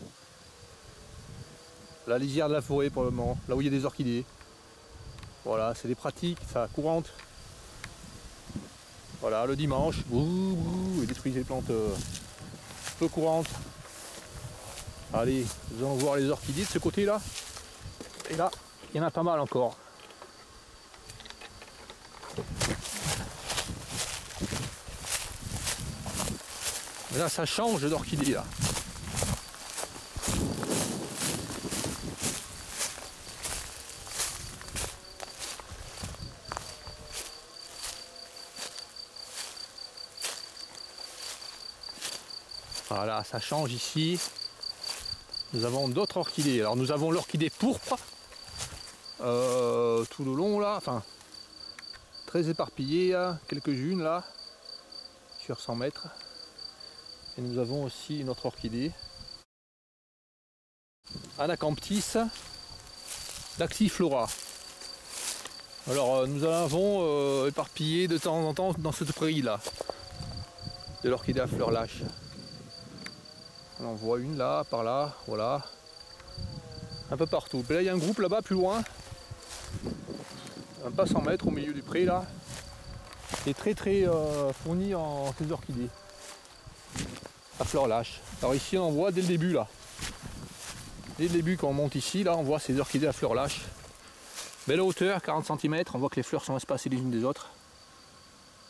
La lisière de la forêt pour le moment, là où il y a des orchidées. Voilà, c'est des pratiques, ça courante. Voilà, le dimanche, il détruit les plantes peu courantes. Allez, nous allons voir les orchidées de ce côté là. Et là, il y en a pas mal encore. Mais là, ça change d'orchidée là. Voilà, ça change ici. Nous avons d'autres orchidées. Alors nous avons l'orchidée pourpre tout le long là, enfin très éparpillée, quelques-unes là sur 100 mètres. Et nous avons aussi une autre orchidée, Anacamptis Daxiflora. Alors nous avons éparpillé de temps en temps dans cette prairie là de l'orchidée à fleurs lâches. On en voit une là, par là, voilà. Un peu partout. Et là il y a un groupe là-bas plus loin. Pas 100 mètres au milieu du pré là. Qui est très fourni en ces orchidées. À fleurs lâches. Alors ici on en voit dès le début là. Dès le début quand on monte ici là on voit ces orchidées à fleurs lâches. Belle hauteur, 40 cm, on voit que les fleurs sont espacées les unes des autres.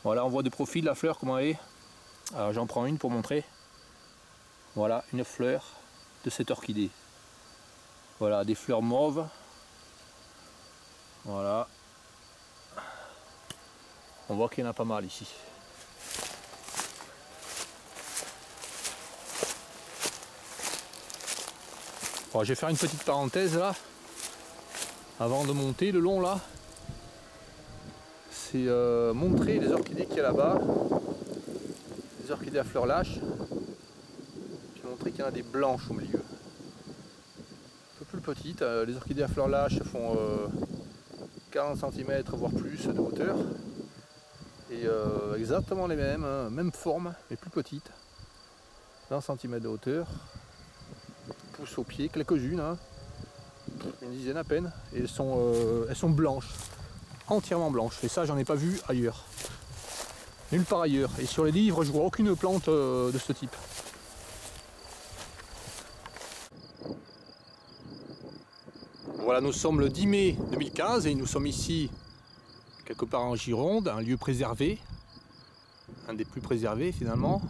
Voilà, on voit de profil la fleur comment elle est. Alors j'en prends une pour montrer. Voilà, une fleur de cette orchidée. Voilà, des fleurs mauves. Voilà. On voit qu'il y en a pas mal ici. Bon, je vais faire une petite parenthèse là. Avant de monter le long là. C'est montrer les orchidées qu'il y a là-bas. Les orchidées à fleurs lâches. Puis montrer qu'il y en a des blanches au milieu. Un peu plus petites. Les orchidées à fleurs lâches font 40 cm voire plus de hauteur. Et exactement les mêmes, hein, même forme, mais plus petites. 20 cm de hauteur. Poussent au pied, quelques-unes, hein, une dizaine à peine. Et elles sont blanches, entièrement blanches. Et ça, j'en ai pas vu ailleurs. Nulle part ailleurs. Et sur les livres, je vois aucune plante de ce type. Voilà, nous sommes le 10 mai 2015 et nous sommes ici, quelque part en Gironde, un lieu préservé, un des plus préservés finalement.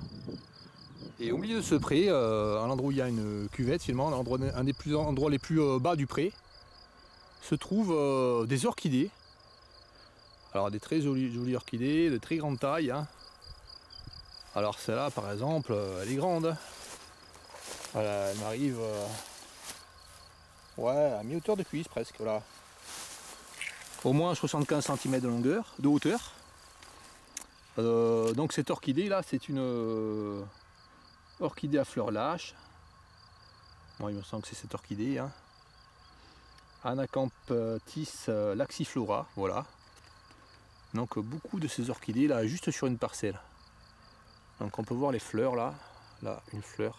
Et au milieu de ce pré, à l'endroit où il y a une cuvette finalement, un des endroits les plus bas du pré, se trouvent des orchidées. Alors des très jolies orchidées, de très grande taille. Hein. Alors celle-là par exemple, elle est grande. Voilà, elle m'arrive ouais, à mi-hauteur de cuisse presque. Voilà. Au moins 75 cm de longueur, de hauteur. Donc cette orchidée là, c'est une orchidée à fleurs lâches. Bon, il me semble que c'est cette orchidée. Hein. Anacamptis laxiflora, voilà. Donc beaucoup de ces orchidées là, juste sur une parcelle. Donc on peut voir les fleurs là. Là, une fleur.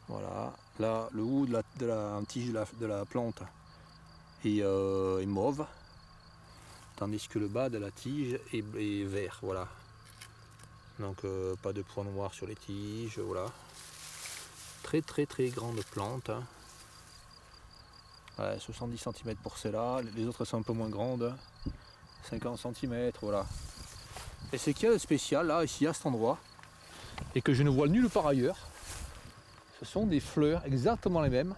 Voilà. Là, le haut de la tige de la plante est mauve. tandis que le bas de la tige est vert, voilà. Donc pas de points noirs sur les tiges, voilà. Très grande plante. Hein. Ouais, 70 cm pour celle-là, les autres sont un peu moins grandes, 50 cm, voilà. Et c'est qu'il y a de spécial là, ici à cet endroit, et que je ne vois nulle part ailleurs, ce sont des fleurs exactement les mêmes,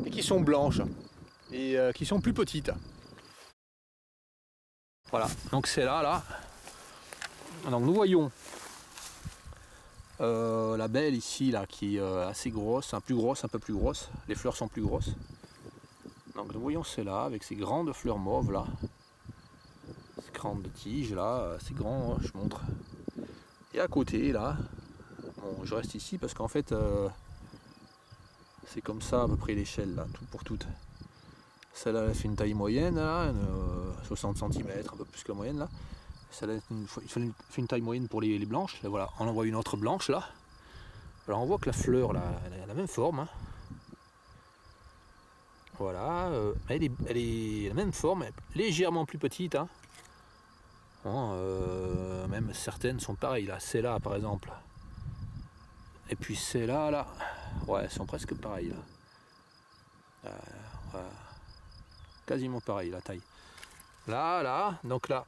et qui sont blanches, et qui sont plus petites. Voilà, donc c'est là, donc nous voyons la belle ici, là, qui est assez grosse, un peu plus grosse, les fleurs sont plus grosses. Donc nous voyons celle-là avec ces grandes fleurs mauves là, ces grandes tiges là, ces grands, je montre. Et à côté là, bon, je reste ici parce qu'en fait c'est comme ça à peu près l'échelle là, tout pour toutes. Celle-là elle fait une taille moyenne là, 60 cm, un peu plus que la moyenne là. Celle-là fait une taille moyenne pour les blanches. Là, voilà, on en voit une autre blanche là. Alors on voit que la fleur là, elle a la même forme. Hein. Voilà, elle est la même forme, légèrement plus petite. Hein. Bon, même certaines sont pareilles, là, celle-là par exemple. Et puis celle-là, là, ouais, elles sont presque pareilles. Là. Voilà. Quasiment pareil la taille. Là, donc là,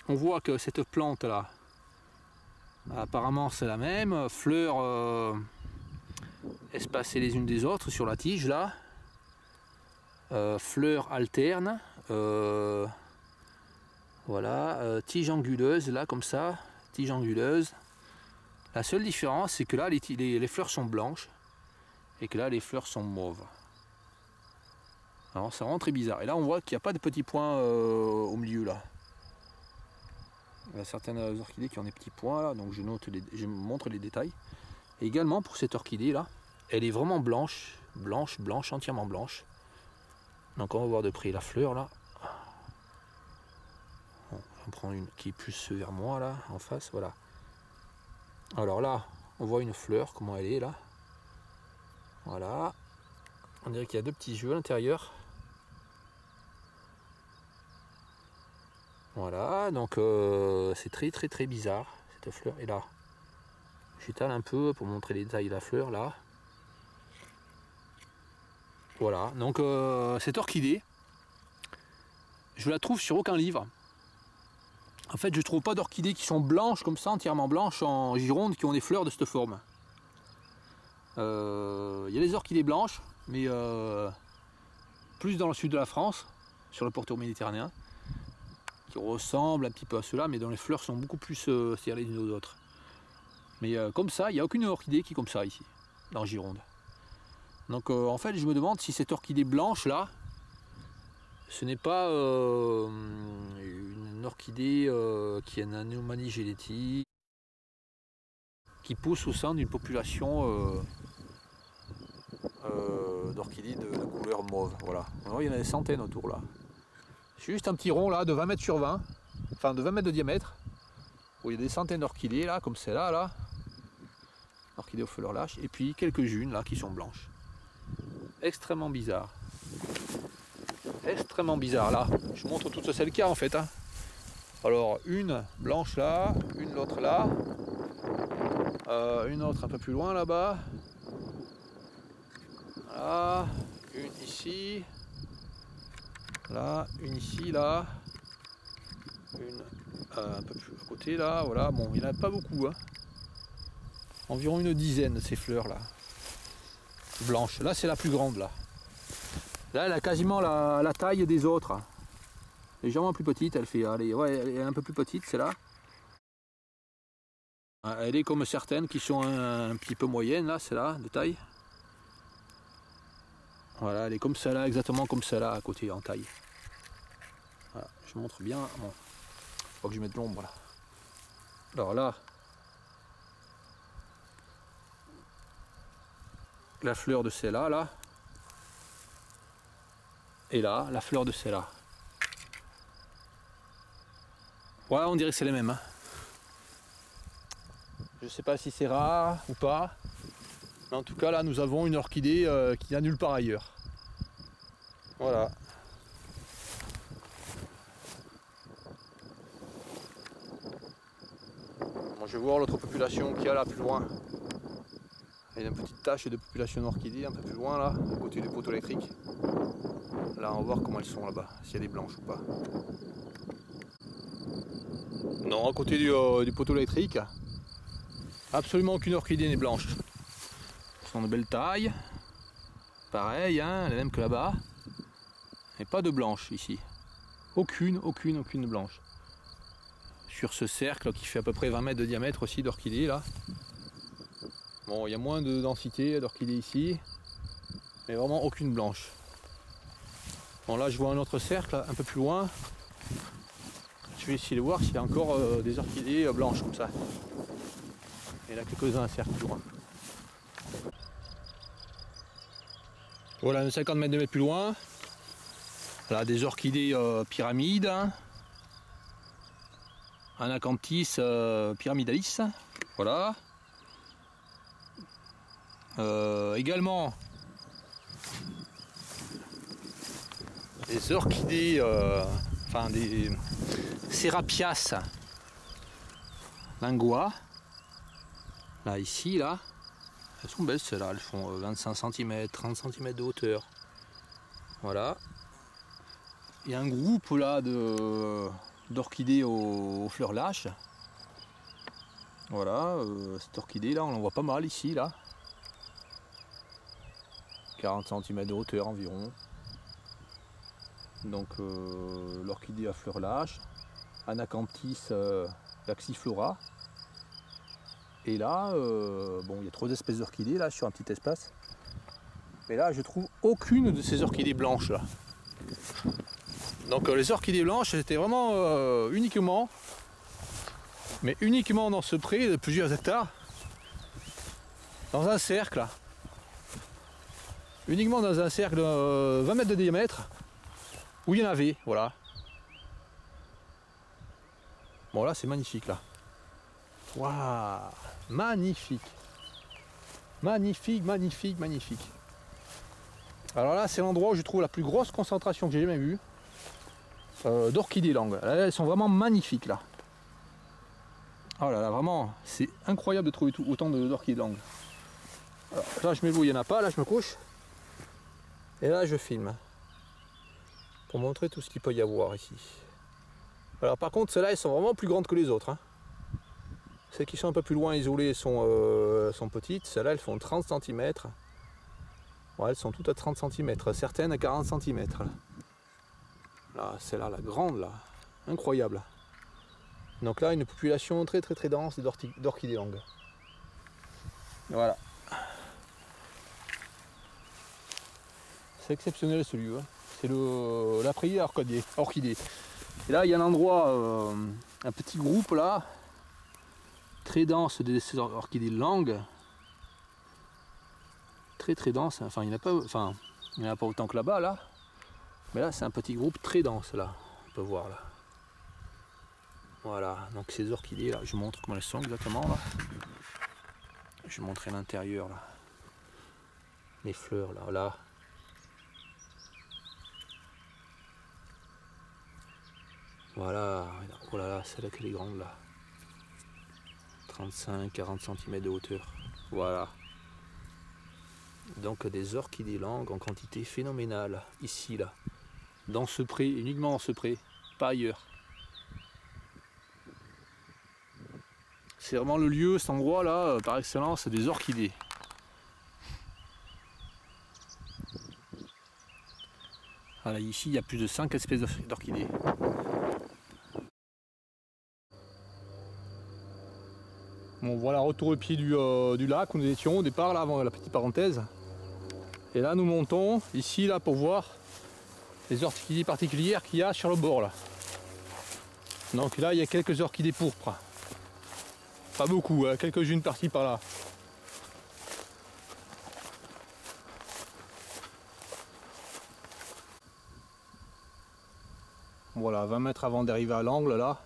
on voit que cette plante là, apparemment c'est la même. Fleurs espacées les unes des autres sur la tige là. Fleurs alternes, voilà, tige anguleuse là comme ça, tige anguleuse. La seule différence c'est que là les fleurs sont blanches et que là les fleurs sont mauves. Alors ça rend très bizarre. Et là on voit qu'il n'y a pas de petits points au milieu là. Il y a certaines orchidées qui ont des petits points là, donc je montre les détails. Et également pour cette orchidée là, elle est vraiment blanche, entièrement blanche. Donc on va voir de près la fleur là. Bon, on prend une qui est plus vers moi là, en face, voilà. Alors là, on voit une fleur, comment elle est là. Voilà. On dirait qu'il y a deux petits yeux à l'intérieur. Voilà, donc c'est très bizarre cette fleur. Et là, j'étale un peu pour montrer les détails de la fleur là. Voilà, donc cette orchidée, je la trouve sur aucun livre. En fait, je ne trouve pas d'orchidées qui sont blanches comme ça, entièrement blanches en Gironde, qui ont des fleurs de cette forme. Il y a des orchidées blanches, mais plus dans le sud de la France, sur le pourtour méditerranéen, qui ressemblent un petit peu à ceux-là, mais dont les fleurs sont beaucoup plus serrées les unes aux autres. Mais comme ça, il n'y a aucune orchidée qui est comme ça ici, dans Gironde. Donc en fait je me demande si cette orchidée blanche là, ce n'est pas une orchidée qui a une anomalie génétique, qui pousse au sein d'une population d'orchidées de couleur mauve. Voilà. Alors, il y en a des centaines autour là. C'est juste un petit rond là de 20 mètres sur 20, enfin de 20 mètres de diamètre, où il y a des centaines d'orchidées là, comme celle-là là, orchidées aux fleurs lâches, et puis quelques-unes là qui sont blanches. Extrêmement bizarre. Extrêmement bizarre. Là, je montre toutes celles qu'il y a en fait. Hein. Alors, une blanche là, une l'autre là, une autre un peu plus loin là-bas. Voilà, une ici. Là, une ici, là. Une un peu plus à côté là. Voilà, bon, il n'y en a pas beaucoup. Hein. Environ une dizaine de ces fleurs là. Blanche. Là c'est la plus grande là. Là elle a quasiment la taille des autres. Légèrement plus petite, elle fait. Allez, ouais, elle est un peu plus petite celle-là. Elle est comme certaines qui sont un petit peu moyennes là, celle-là, de taille. Voilà, elle est comme celle-là, exactement comme celle-là à côté en taille. Voilà, je montre bien. Bon. Faut que je mette l'ombre là. Alors là. La fleur de celle-là, là. Et là, la fleur de celle-là. Ouais, on dirait que c'est les mêmes. Hein. Je sais pas si c'est rare ou pas. Mais en tout cas, là, nous avons une orchidée qui n'a nulle part ailleurs. Voilà. Je vais voir l'autre population qu'il y a là plus loin. Il y a une petite tache de population d'orchidées un peu plus loin là, à côté du poteau électrique. Là on va voir comment elles sont là-bas, s'il y a des blanches ou pas. Non, à côté du poteau électrique, absolument aucune orchidée n'est blanche. Elles sont de belle taille. Pareil, hein, les mêmes que là-bas. Et pas de blanche ici. Aucune blanche. Sur ce cercle qui fait à peu près 20 mètres de diamètre aussi d'orchidées là. Bon, il y a moins de densité d'orchidées ici, mais vraiment aucune blanche. Bon, là je vois un autre cercle un peu plus loin. Je vais essayer de voir s'il y a encore des orchidées blanches comme ça. Il y en a quelques-uns un cercle plus loin. Voilà, 50 mètres de mètres plus loin. Là, des orchidées pyramides. Anacanthis pyramidalis. Voilà. Également des orchidées, enfin des Serapias lingua. Là, ici, là. Elles sont belles celles-là, elles font 25 cm, 30 cm de hauteur. Voilà. Il y a un groupe là d'orchidées aux fleurs lâches. Voilà, cette orchidée là, on en voit pas mal ici, là. 40 cm de hauteur environ. Donc l'orchidée à fleurs lâches, Anacanthis laxiflora. Et là, bon, il y a 3 espèces d'orchidées là sur un petit espace. Mais là, je trouve aucune de ces orchidées blanches là. Donc les orchidées blanches, c'était vraiment uniquement dans ce pré de plusieurs hectares, dans un cercle là. Uniquement dans un cercle de 20 mètres de diamètre, où il y en avait, voilà. Bon là, c'est magnifique là. Waouh, magnifique. Magnifique, magnifique, magnifique. Alors là, c'est l'endroit où je trouve la plus grosse concentration que j'ai jamais vue d'orchidées langues. Là, elles sont vraiment magnifiques là. Oh là là, vraiment, c'est incroyable de trouver autant d'orchidées langues. Alors, là, je m'ébrouille, il n'y en a pas, là, je me couche. Et là, je filme. Pour montrer tout ce qu'il peut y avoir ici. Alors, par contre, celles-là, elles sont vraiment plus grandes que les autres. Hein. Celles qui sont un peu plus loin isolées sont petites. Celles-là, elles font 30 cm. Ouais, elles sont toutes à 30 cm. Certaines à 40 cm. Là, celle-là, la grande, là. Incroyable. Donc là, une population très dense d'orchidées langues. Voilà. C'est exceptionnel ce lieu. Hein. C'est la prairie à orchidées. Et là, il y a un endroit, un petit groupe là, très dense de ces orchidées langues. Très dense. Enfin, il n'y en a pas autant que là-bas, là. Mais là, c'est un petit groupe très dense, là. On peut voir, là. Voilà. Donc, ces orchidées, là, je vous montre comment elles sont exactement, là. Je vais montrer l'intérieur, là. Les fleurs, là. Voilà. Oh là là, celle-là qu'elle est grande, là. 35-40 cm de hauteur. Voilà. Donc des orchidées langues en quantité phénoménale, ici, là. Dans ce pré, uniquement dans ce pré, pas ailleurs. C'est vraiment le lieu, cet endroit là, par excellence, des orchidées. Voilà, ici il y a plus de 5 espèces d'orchidées. Bon voilà, retour au pied du lac où nous étions au départ, là, avant la petite parenthèse. Et là nous montons, ici là, pour voir les orchidées particulières qu'il y a sur le bord là. Donc là il y a quelques orchidées pourpres. Pas beaucoup, hein, quelques-unes par-ci par-là. Voilà, 20 mètres avant d'arriver à l'angle là.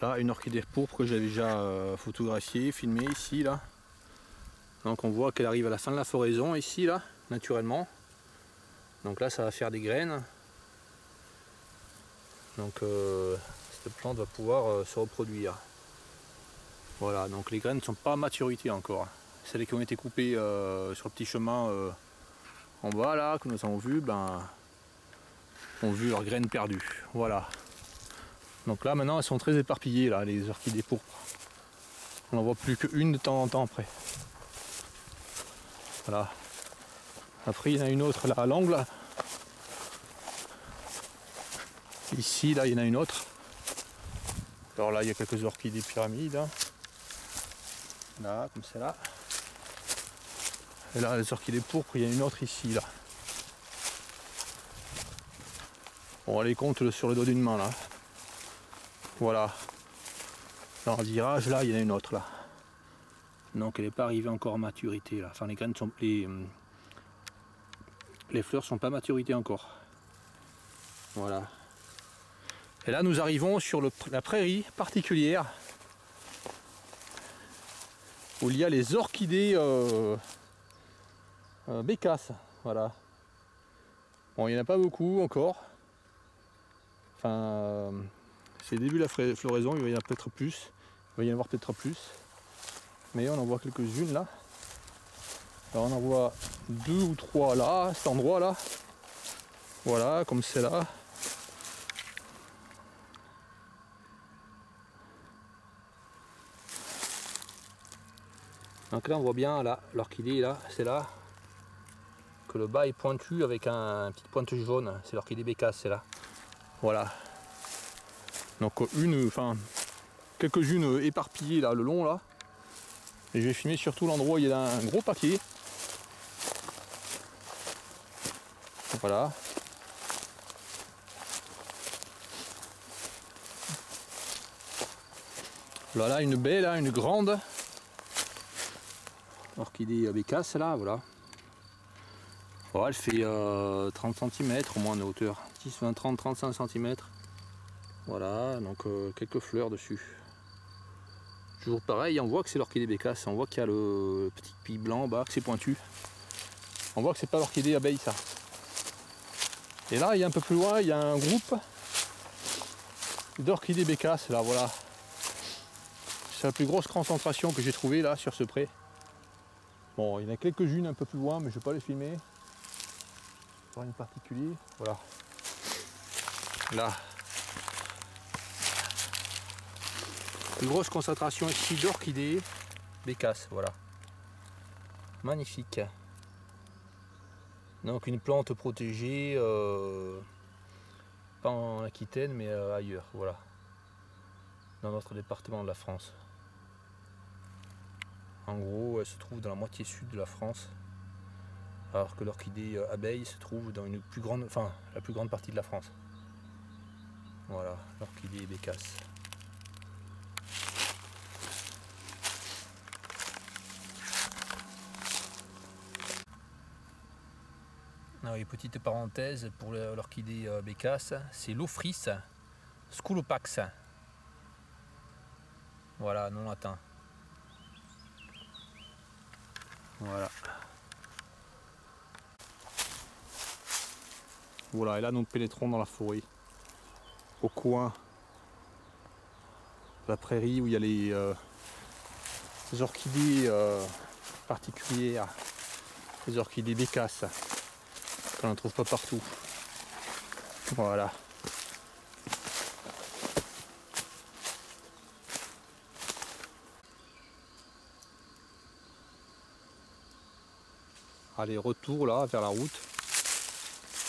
Là, une orchidée pourpre que j'ai déjà photographiée, filmée ici là. Donc on voit qu'elle arrive à la fin de la floraison ici là, naturellement. Donc là ça va faire des graines. Donc cette plante va pouvoir se reproduire. Voilà, donc les graines ne sont pas à maturité encore. Celles qui ont été coupées sur le petit chemin en bas là, que nous avons vu, ont vu leurs graines perdues. Voilà. Donc là maintenant elles sont très éparpillées là, les orchidées pourpres. On n'en voit plus qu'une de temps en temps après. Voilà. Après il y en a une autre là à l'angle. Ici là il y en a une autre. Alors là il y a quelques orchidées pyramides. Hein. Là, comme celle-là. Et là les orchidées pourpres, il y a une autre ici là. On les compte sur le doigt d'une main là. Voilà. Dans le virage là, il y en a une autre là. Donc elle n'est pas arrivée encore à maturité là. Enfin les graines sont. Les fleurs sont pas à maturité encore. Voilà. Et là nous arrivons sur la prairie particulière où il y a les orchidées bécasses. Voilà. Bon, il n'y en a pas beaucoup encore. Enfin, c'est le début de la floraison, il va y en avoir peut-être plus. Il va y en avoir peut-être plus. Mais on en voit quelques-unes là. Alors on en voit 2 ou 3 là, à cet endroit là. Voilà, comme celle-là. Donc là on voit bien là, l'orchidée là, c'est là. Que le bas est pointu avec un petite pointe jaune. C'est l'orchidée bécasse, c'est là. Voilà. Donc quelques-unes éparpillées là le long là. Et je vais filmer surtout l'endroit où il y a un gros paquet. Voilà. Voilà une belle, là, une grande orchidée bécasse là, voilà. Voilà, elle fait 30 cm au moins de hauteur. 10, 20, 30, 35 cm. Voilà, donc quelques fleurs dessus. Toujours pareil, on voit que c'est l'orchidée bécasse, on voit qu'il y a le petit pis blanc bas, que c'est pointu. On voit que c'est pas l'orchidée abeille ça. Et là, il y a un peu plus loin, il y a un groupe d'orchidées bécasses là, voilà. C'est la plus grosse concentration que j'ai trouvée là sur ce pré. Bon, il y en a quelques-unes un peu plus loin, mais je ne vais pas les filmer. Pas une particulier, voilà. Là. Une grosse concentration ici d'orchidées bécasses, voilà. Magnifique. Donc une plante protégée, pas en Aquitaine mais ailleurs, voilà. Dans notre département de la France. En gros, elle se trouve dans la moitié sud de la France, alors que l'orchidée abeille se trouve dans la plus grande partie de la France. Voilà, l'orchidée bécasse. Ah oui, petite parenthèse pour l'orchidée bécasse, c'est l'Ophrys sculopax. Voilà, non latin. Voilà. Voilà, et là nous pénétrons dans la forêt, au coin de la prairie où il y a les orchidées particulières, les orchidées bécasses, qu'on ne trouve pas partout. Voilà. Allez, retour là vers la route,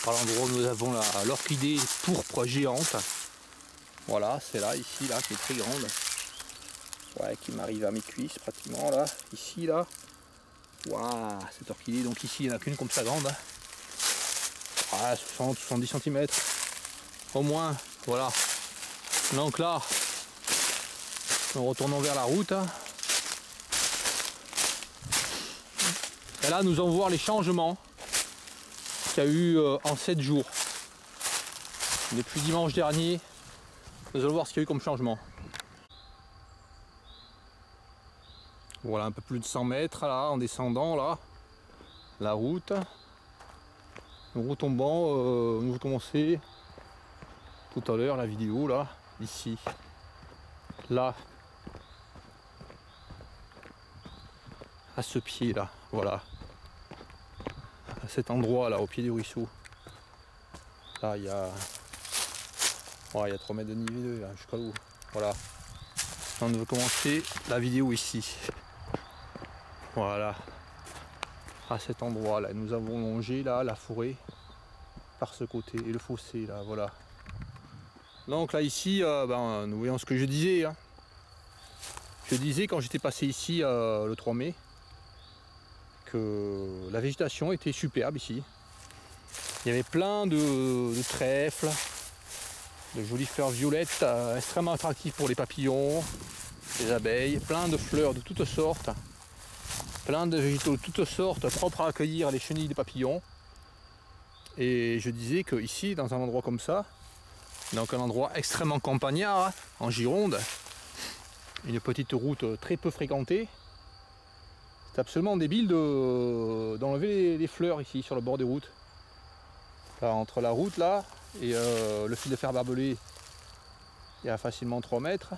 par l'endroit où nous avons l'orchidée pourpre géante. Voilà, c'est là, ici, là, qui est très grande. Ouais, qui m'arrive à mes cuisses pratiquement là, ici là. Waouh, cette orchidée, donc ici il n'y en a qu'une comme ça grande. Ouais, 60-70 cm au moins, voilà. Donc là, nous retournons vers la route. Et là, nous allons voir les changements qu'il y a eu en 7 jours. Depuis dimanche dernier, nous allons voir ce qu'il y a eu comme changement. Voilà, un peu plus de 100 mètres là, en descendant là, la route. Nous retombons, nous recommençons tout à l'heure la vidéo là, ici, là. à ce pied là, voilà. À cet endroit là, au pied du ruisseau. Là il y a 3 mètres de niveau là, jusqu'à l'eau. Voilà. On va commencer la vidéo ici. Voilà. À cet endroit là, nous avons longé là la forêt par ce côté et le fossé là, voilà. Donc là ici, nous voyons ce que je disais. Hein. Je disais quand j'étais passé ici le 3 mai que la végétation était superbe ici. Il y avait plein de trèfles, de jolies fleurs violettes, extrêmement attractives pour les papillons, les abeilles, plein de fleurs de toutes sortes, plein de végétaux de toutes sortes, propres à accueillir les chenilles des papillons. Et je disais que ici, dans un endroit comme ça, donc un endroit extrêmement campagnard, en Gironde, une petite route très peu fréquentée, c'est absolument débile d'enlever les fleurs ici sur le bord des routes. Là, entre la route là et le fil de fer barbelé, il y a facilement 3 mètres.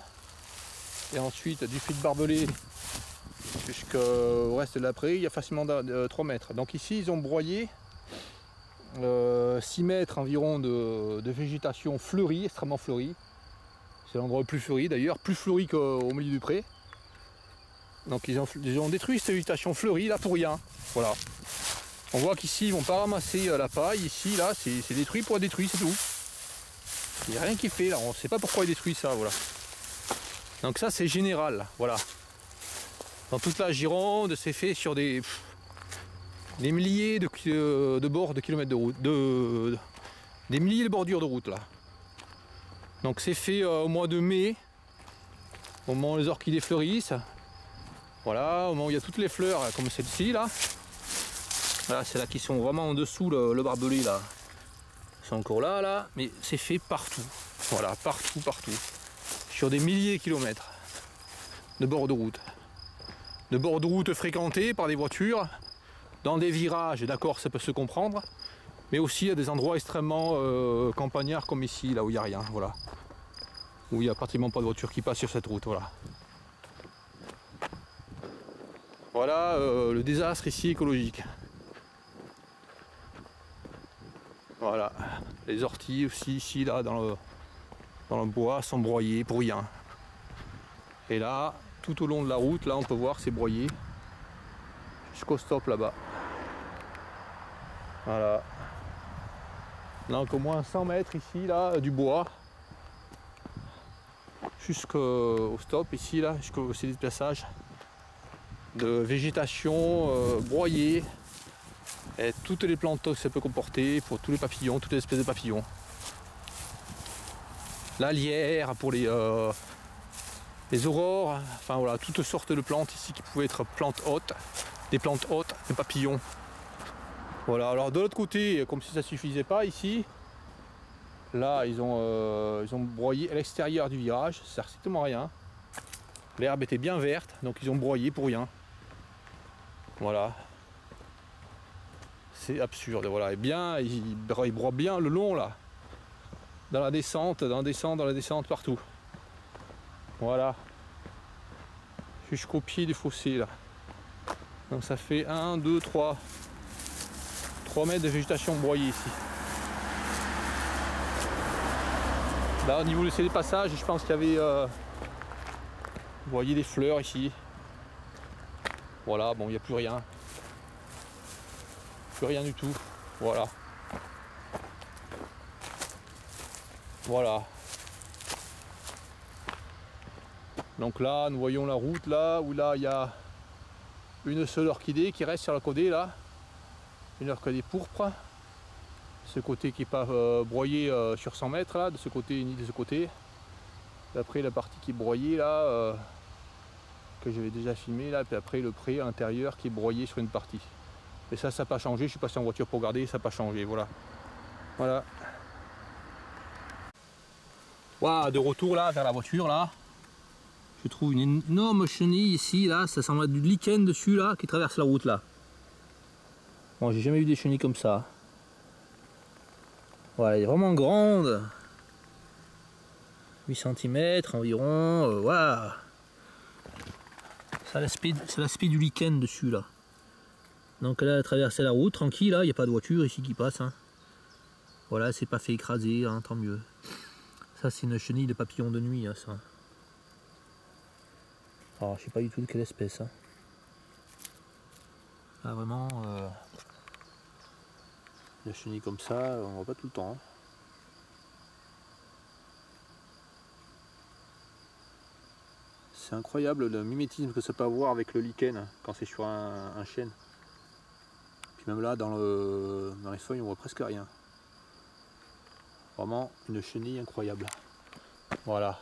Et ensuite du fil barbelé jusqu'au reste de la prairie, il y a facilement 3 mètres. Donc ici ils ont broyé 6 mètres environ de végétation fleurie, extrêmement fleurie. C'est l'endroit le plus fleuri d'ailleurs, plus fleuri qu'au milieu du pré. Donc ils ont détruit cette végétation fleurie là pour rien. Voilà. On voit qu'ici ils vont pas ramasser la paille, ici là c'est détruit pour être détruit, c'est tout. Il n'y a rien qui est fait là, on ne sait pas pourquoi ils détruisent ça, voilà. Donc ça c'est général, là. Voilà. Dans toute la Gironde, c'est fait sur des milliers de bords de kilomètres de route, des milliers de bordures de route là. Donc c'est fait au mois de mai, au moment où les orchidées fleurissent. Voilà, au moment où il y a toutes les fleurs comme celle-ci là. Voilà, c'est là qui sont vraiment en dessous le barbelé là. Ils sont encore là, mais c'est fait partout. Voilà, partout. Sur des milliers de kilomètres de bords de route. De bords de route fréquentés par des voitures, dans des virages, d'accord, ça peut se comprendre, mais aussi à des endroits extrêmement campagnards comme ici, là où il n'y a rien, voilà. Où il n'y a pratiquement pas de voiture qui passe sur cette route, voilà. Voilà le désastre ici écologique. Voilà, les orties aussi ici, là, dans le bois, sont broyées pour rien. Et là, tout au long de la route, là, on peut voir c'est broyé jusqu'au stop là-bas. Voilà. Donc au moins 100 mètres ici, là, du bois, jusqu'au stop ici, là, jusqu'au déplaçage de végétation broyée. Et toutes les plantes que ça peut comporter pour tous les papillons, toutes les espèces de papillons. La lierre pour les aurores, enfin voilà, toutes sortes de plantes ici qui pouvaient être plantes hautes, des plantes hautes, des papillons. Voilà, alors de l'autre côté, comme si ça suffisait pas ici, là ils ont broyé à l'extérieur du virage, ça sert strictement à rien. L'herbe était bien verte, donc ils ont broyé pour rien. Voilà. C'est absurde, voilà. Et bien, ils broient bien le long là. Dans la descente, partout. Voilà. Jusqu'au pied du fossé là. Donc ça fait 1, 2, 3 mètres de végétation broyée ici. Là au niveau des passages, je pense qu'il y avait vous voyez des fleurs ici. Voilà, bon il n'y a plus rien. Plus rien du tout. Voilà. Voilà. Donc là, nous voyons la route là, où là il y a une seule orchidée qui reste sur la côté là. Une orchidée pourpre. Ce côté qui n'est pas broyé sur 100 mètres là, de ce côté ni de ce côté. Après la partie qui est broyée là, que j'avais déjà filmé là, puis après le pré à l'intérieur qui est broyé sur une partie. Et ça n'a pas changé, je suis passé en voiture pour regarder, ça n'a pas changé, voilà. Voilà. Voilà, de retour là, vers la voiture là. Je trouve une énorme chenille ici, là, ça semble être du lichen dessus là, qui traverse la route là. Bon, j'ai jamais vu des chenilles comme ça. Voilà, elle est vraiment grande. 8 cm environ, voilà. C'est l'aspect du lichen dessus là. Donc là, elle a traversé la route, tranquille, il n'y a pas de voiture ici qui passe. Hein. Voilà, c'est pas fait écraser, hein, tant mieux. Ça, c'est une chenille de papillon de nuit, hein, ça. Alors, je sais pas du tout de quelle espèce. Hein. Là, vraiment, la chenille comme ça, on voit pas tout le temps. Hein. C'est incroyable le mimétisme que ça peut avoir avec le lichen quand c'est sur un chêne. Puis même là, dans les feuilles, on voit presque rien. Vraiment une chenille incroyable. Voilà.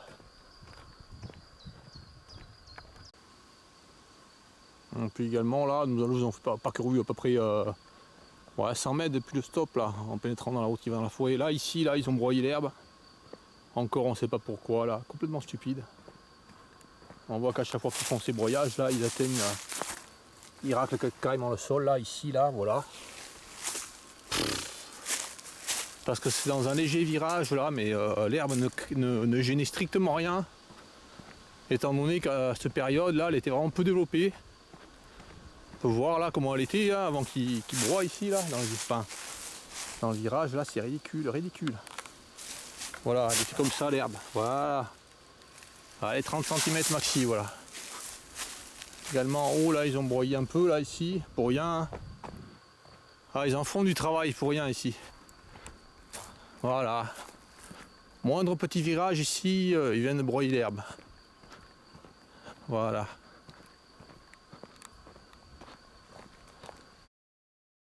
Et puis également là, nous avons parcouru à peu près 100 mètres depuis le stop là, en pénétrant dans la route qui va dans la forêt. Là, ici, là, ils ont broyé l'herbe. Encore, on ne sait pas pourquoi, là, complètement stupide. On voit qu'à chaque fois qu'ils font ces broyages, là, ils atteignent, ils raclent carrément le sol, là, ici, là, voilà. Parce que c'est dans un léger virage, là, mais l'herbe ne gênait strictement rien. Étant donné qu'à cette période-là, elle était vraiment peu développée. On peut voir là comment elle était là, avant qu'il broie ici, là, dans le virage, là, c'est ridicule, ridicule. Voilà, elle était comme ça l'herbe, voilà. Allez, 30 cm maxi, voilà. Également en haut, là, ils ont broyé un peu, là, ici, pour rien. Ah, ils en font du travail pour rien, ici. Voilà. Moindre petit virage ici, ils viennent de broyer l'herbe. Voilà.